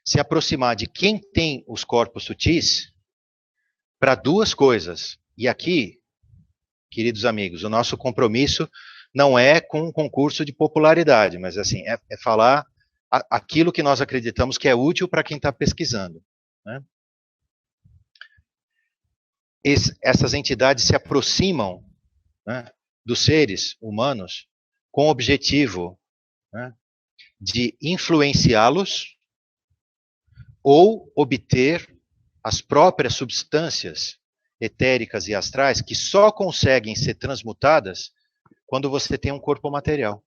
se aproximar de quem tem os corpos sutis para duas coisas. E aqui, queridos amigos, o nosso compromisso não é com um concurso de popularidade, mas assim, é falar aquilo que nós acreditamos que é útil para quem está pesquisando, né? Essas entidades se aproximam, né, dos seres humanos com o objetivo, né, de influenciá-los ou obter as próprias substâncias etéricas e astrais que só conseguem ser transmutadas quando você tem um corpo material.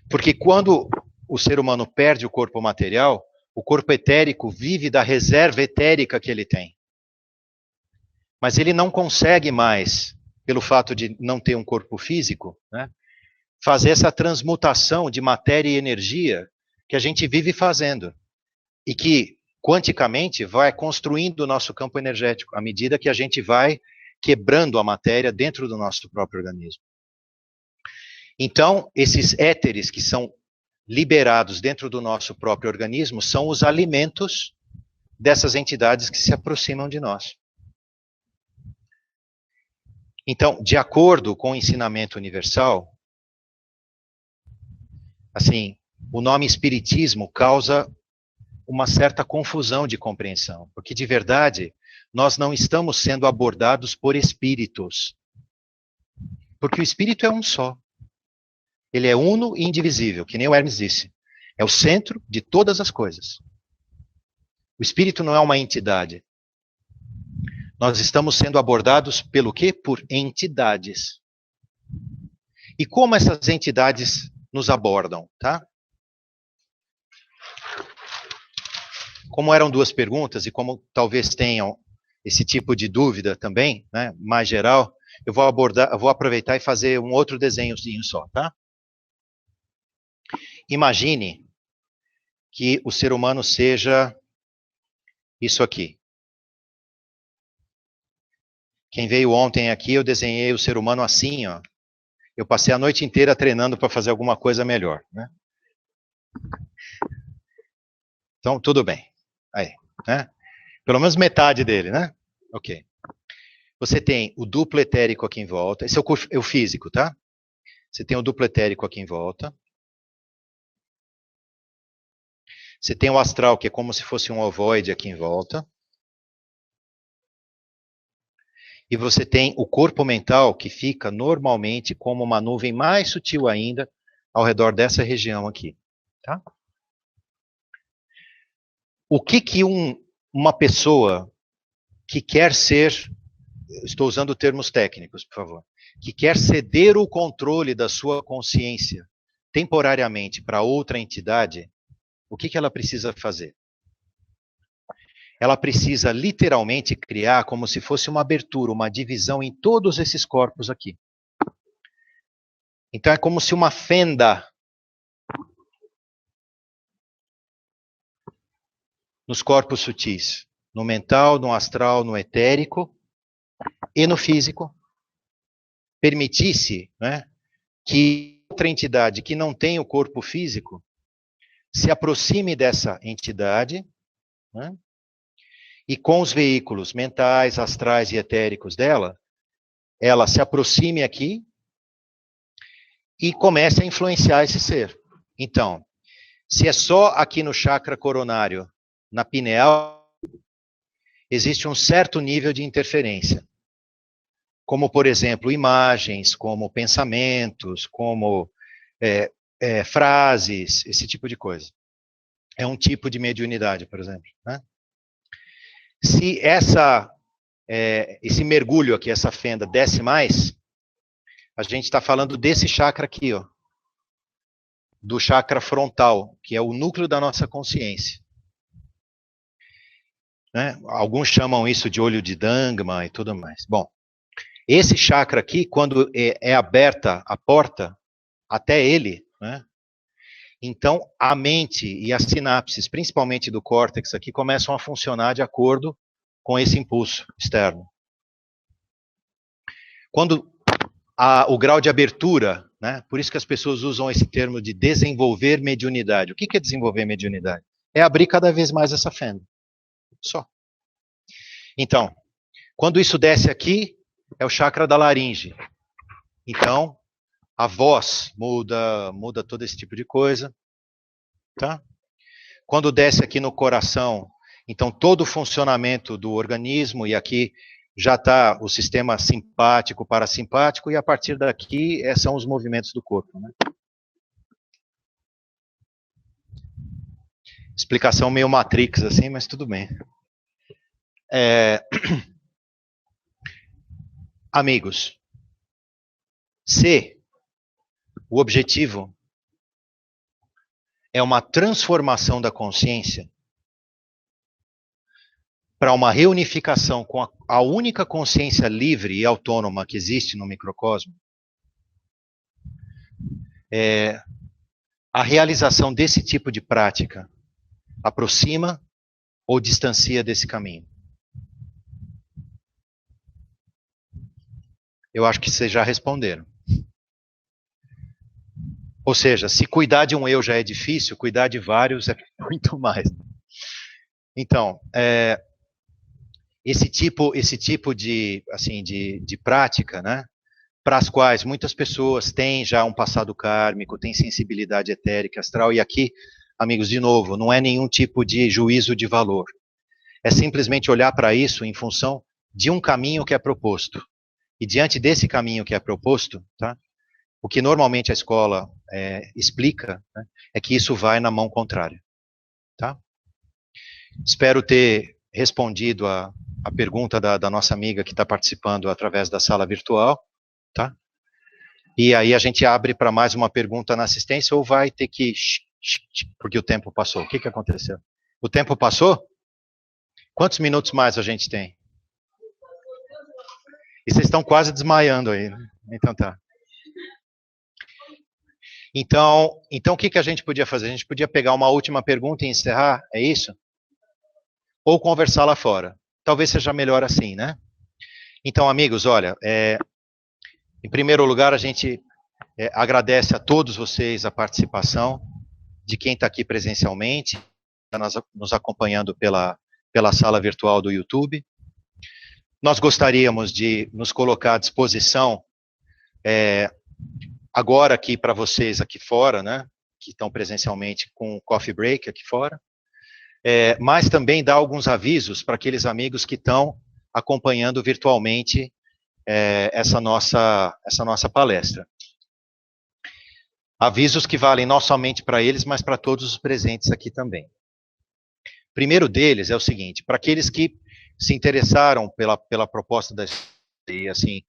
Porque quando o ser humano perde o corpo material, o corpo etérico vive da reserva etérica que ele tem. Mas ele não consegue mais, pelo fato de não ter um corpo físico, né, fazer essa transmutação de matéria e energia que a gente vive fazendo. E que, quanticamente, vai construindo o nosso campo energético, à medida que a gente vai quebrando a matéria dentro do nosso próprio organismo. Então, esses éteres que são liberados dentro do nosso próprio organismo são os alimentos dessas entidades que se aproximam de nós. Então, de acordo com o ensinamento universal, assim, o nome espiritismo causa uma certa confusão de compreensão, porque de verdade nós não estamos sendo abordados por espíritos, porque o espírito é um só, ele é uno e indivisível, que nem o Hermes disse, é o centro de todas as coisas. O espírito não é uma entidade. Nós estamos sendo abordados pelo quê? Por entidades. E como essas entidades nos abordam, tá? Como eram duas perguntas, e como talvez tenham esse tipo de dúvida também, né, mais geral, eu vou aproveitar e fazer um outro desenhozinho só, tá? Imagine que o ser humano seja isso aqui. Quem veio ontem aqui, eu desenhei o ser humano assim, ó. Eu passei a noite inteira treinando para fazer alguma coisa melhor, né? Então, tudo bem. Aí, né? Pelo menos metade dele, né? Ok. Você tem o duplo etérico aqui em volta. Esse é o físico, tá? Você tem o duplo etérico aqui em volta. Você tem o astral, que é como se fosse um ovoide aqui em volta. E você tem o corpo mental, que fica normalmente como uma nuvem mais sutil ainda ao redor dessa região aqui, tá? O que uma pessoa que quer ser, estou usando termos técnicos, por favor, que quer ceder o controle da sua consciência temporariamente para outra entidade, o que ela precisa fazer? Ela precisa literalmente criar como se fosse uma abertura, uma divisão em todos esses corpos aqui. Então é como se uma fenda nos corpos sutis, no mental, no astral, no etérico e no físico, permitisse, né, que outra entidade que não tem o corpo físico se aproxime dessa entidade, né, e com os veículos mentais, astrais e etéricos dela, ela se aproxime aqui e comece a influenciar esse ser. Então, se é só aqui no chakra coronário, na pineal, existe um certo nível de interferência. Como, por exemplo, imagens, como pensamentos, como frases, esse tipo de coisa. É um tipo de mediunidade, por exemplo, né? Se esse mergulho aqui, essa fenda, desce mais, a gente está falando desse chakra aqui, ó, do chakra frontal, que é o núcleo da nossa consciência. Né? Alguns chamam isso de olho de Dangma e tudo mais. Bom, esse chakra aqui, quando é aberta a porta até ele, né, então a mente e as sinapses, principalmente do córtex aqui, começam a funcionar de acordo com esse impulso externo. Quando o grau de abertura, né, por isso que as pessoas usam esse termo de desenvolver mediunidade. O que é desenvolver mediunidade? é abrir cada vez mais essa fenda. Só. Então, quando isso desce aqui, é o chakra da laringe. Então, a voz muda todo esse tipo de coisa, tá? Quando desce aqui no coração, então todo o funcionamento do organismo, e aqui já está o sistema simpático, parasimpático, e a partir daqui são os movimentos do corpo, né? Explicação meio Matrix, assim, mas tudo bem. Amigos, se o objetivo é uma transformação da consciência para uma reunificação com a única consciência livre e autônoma que existe no microcosmo, a realização desse tipo de prática aproxima ou distancia desse caminho? Eu acho que vocês já responderam. Ou seja, se cuidar de um eu já é difícil, cuidar de vários é muito mais. Então, esse tipo de prática, né, para as quais muitas pessoas têm já um passado kármico, têm sensibilidade etérica, astral, e aqui, amigos, de novo, não é nenhum tipo de juízo de valor. É simplesmente olhar para isso em função de um caminho que é proposto. E diante desse caminho que é proposto, tá, o que normalmente a escola explica, né, é que isso vai na mão contrária. Tá? Espero ter respondido a pergunta da nossa amiga que está participando através da sala virtual. Tá? E aí a gente abre para mais uma pergunta na assistência ou vai ter que... porque o tempo passou. O que aconteceu? O tempo passou? Quantos minutos mais a gente tem? E vocês estão quase desmaiando aí, né? Então tá. Então o que a gente podia fazer? A gente podia pegar uma última pergunta e encerrar, é isso? Ou conversar lá fora. Talvez seja melhor assim, né? Então, amigos, olha, em primeiro lugar, a gente agradece a todos vocês a participação, de quem está aqui presencialmente, está nos acompanhando pela sala virtual do YouTube. Nós gostaríamos de nos colocar à disposição agora aqui para vocês aqui fora, né, que estão presencialmente com o coffee break aqui fora, mas também dar alguns avisos para aqueles amigos que estão acompanhando virtualmente essa nossa palestra. Avisos que valem não somente para eles, mas para todos os presentes aqui também. Primeiro deles é o seguinte: para aqueles que se interessaram pela proposta e assim,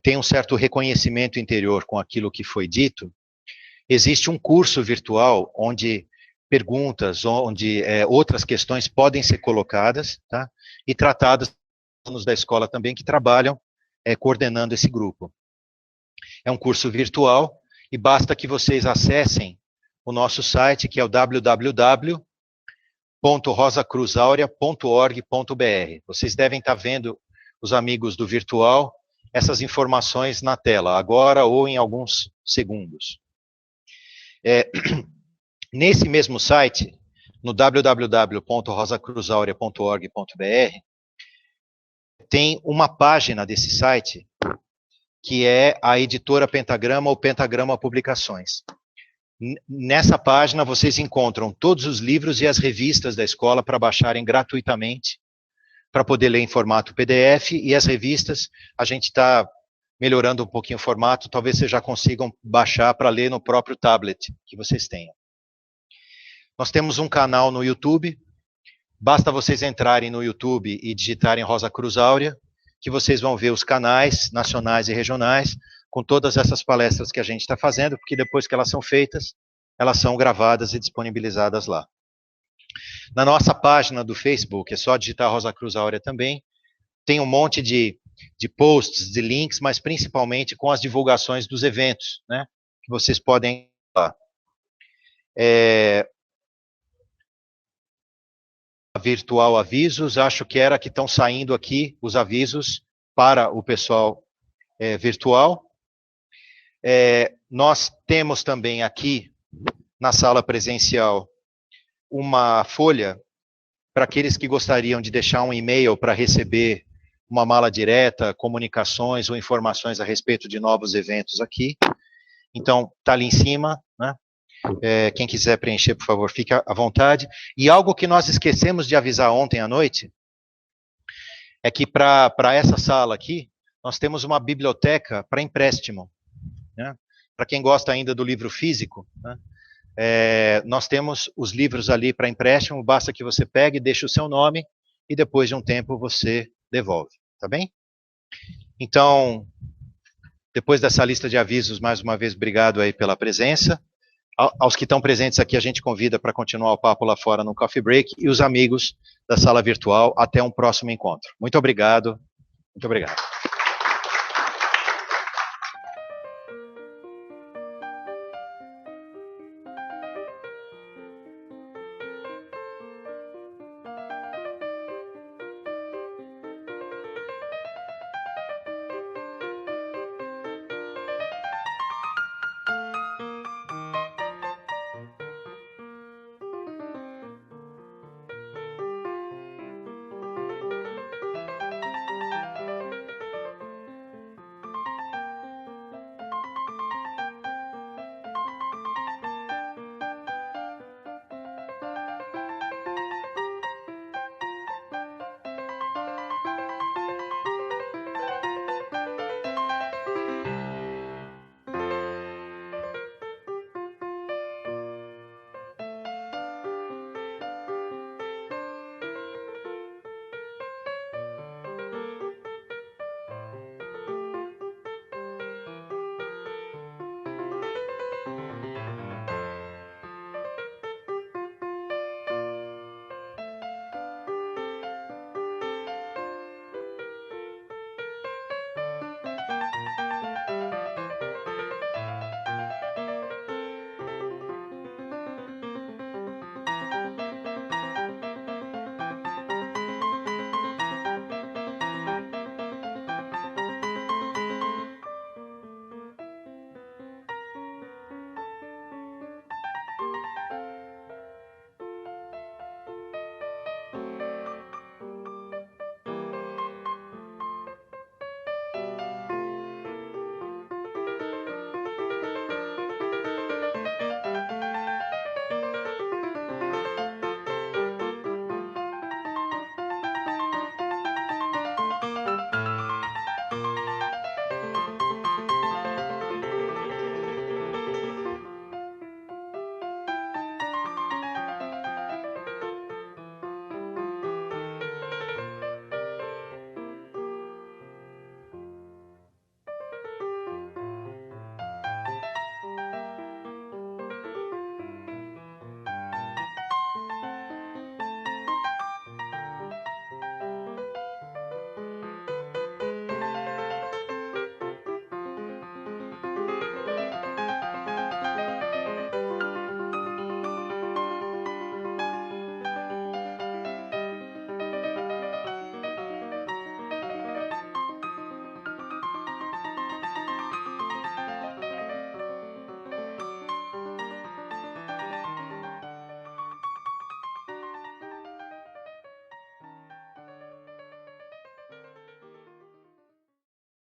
tem um certo reconhecimento interior com aquilo que foi dito, existe um curso virtual onde perguntas, onde outras questões podem ser colocadas, tá? E tratadas alunos da escola também que trabalham coordenando esse grupo. É um curso virtual e basta que vocês acessem o nosso site, que é o www.rosacruzaurea.org.br. Vocês devem estar vendo, os amigos do virtual, essas informações na tela, agora ou em alguns segundos. Nesse mesmo site, no www.rosacruzaurea.org.br, tem uma página desse site, que é a editora Pentagrama ou Pentagrama Publicações. Nessa página vocês encontram todos os livros e as revistas da escola para baixarem gratuitamente, para poder ler em formato PDF, e as revistas, a gente está melhorando um pouquinho o formato, talvez vocês já consigam baixar para ler no próprio tablet que vocês tenham. Nós temos um canal no YouTube, basta vocês entrarem no YouTube e digitarem Rosa Cruz Áurea, que vocês vão ver os canais nacionais e regionais, com todas essas palestras que a gente está fazendo, porque depois que elas são feitas, elas são gravadas e disponibilizadas lá. Na nossa página do Facebook, é só digitar Rosa Cruz Áurea também, tem um monte de posts, de links, mas principalmente com as divulgações dos eventos, né, que vocês podem lá. Virtual avisos, acho que era que estão saindo aqui os avisos para o pessoal virtual. Nós temos também aqui, na sala presencial, uma folha para aqueles que gostariam de deixar um e-mail para receber uma mala direta, comunicações ou informações a respeito de novos eventos aqui. Então, está ali em cima, né? Quem quiser preencher, por favor, fique à vontade. E algo que nós esquecemos de avisar ontem à noite é que para essa sala aqui, nós temos uma biblioteca para empréstimo, né? Para quem gosta ainda do livro físico, né? Nós temos os livros ali para empréstimo, basta que você pegue, deixe o seu nome e depois de um tempo você devolve, tá bem? Então, depois dessa lista de avisos, mais uma vez, obrigado aí pela presença. Aos que estão presentes aqui, a gente convida para continuar o papo lá fora no Coffee Break, e os amigos da sala virtual, até um próximo encontro. Muito obrigado. Muito obrigado.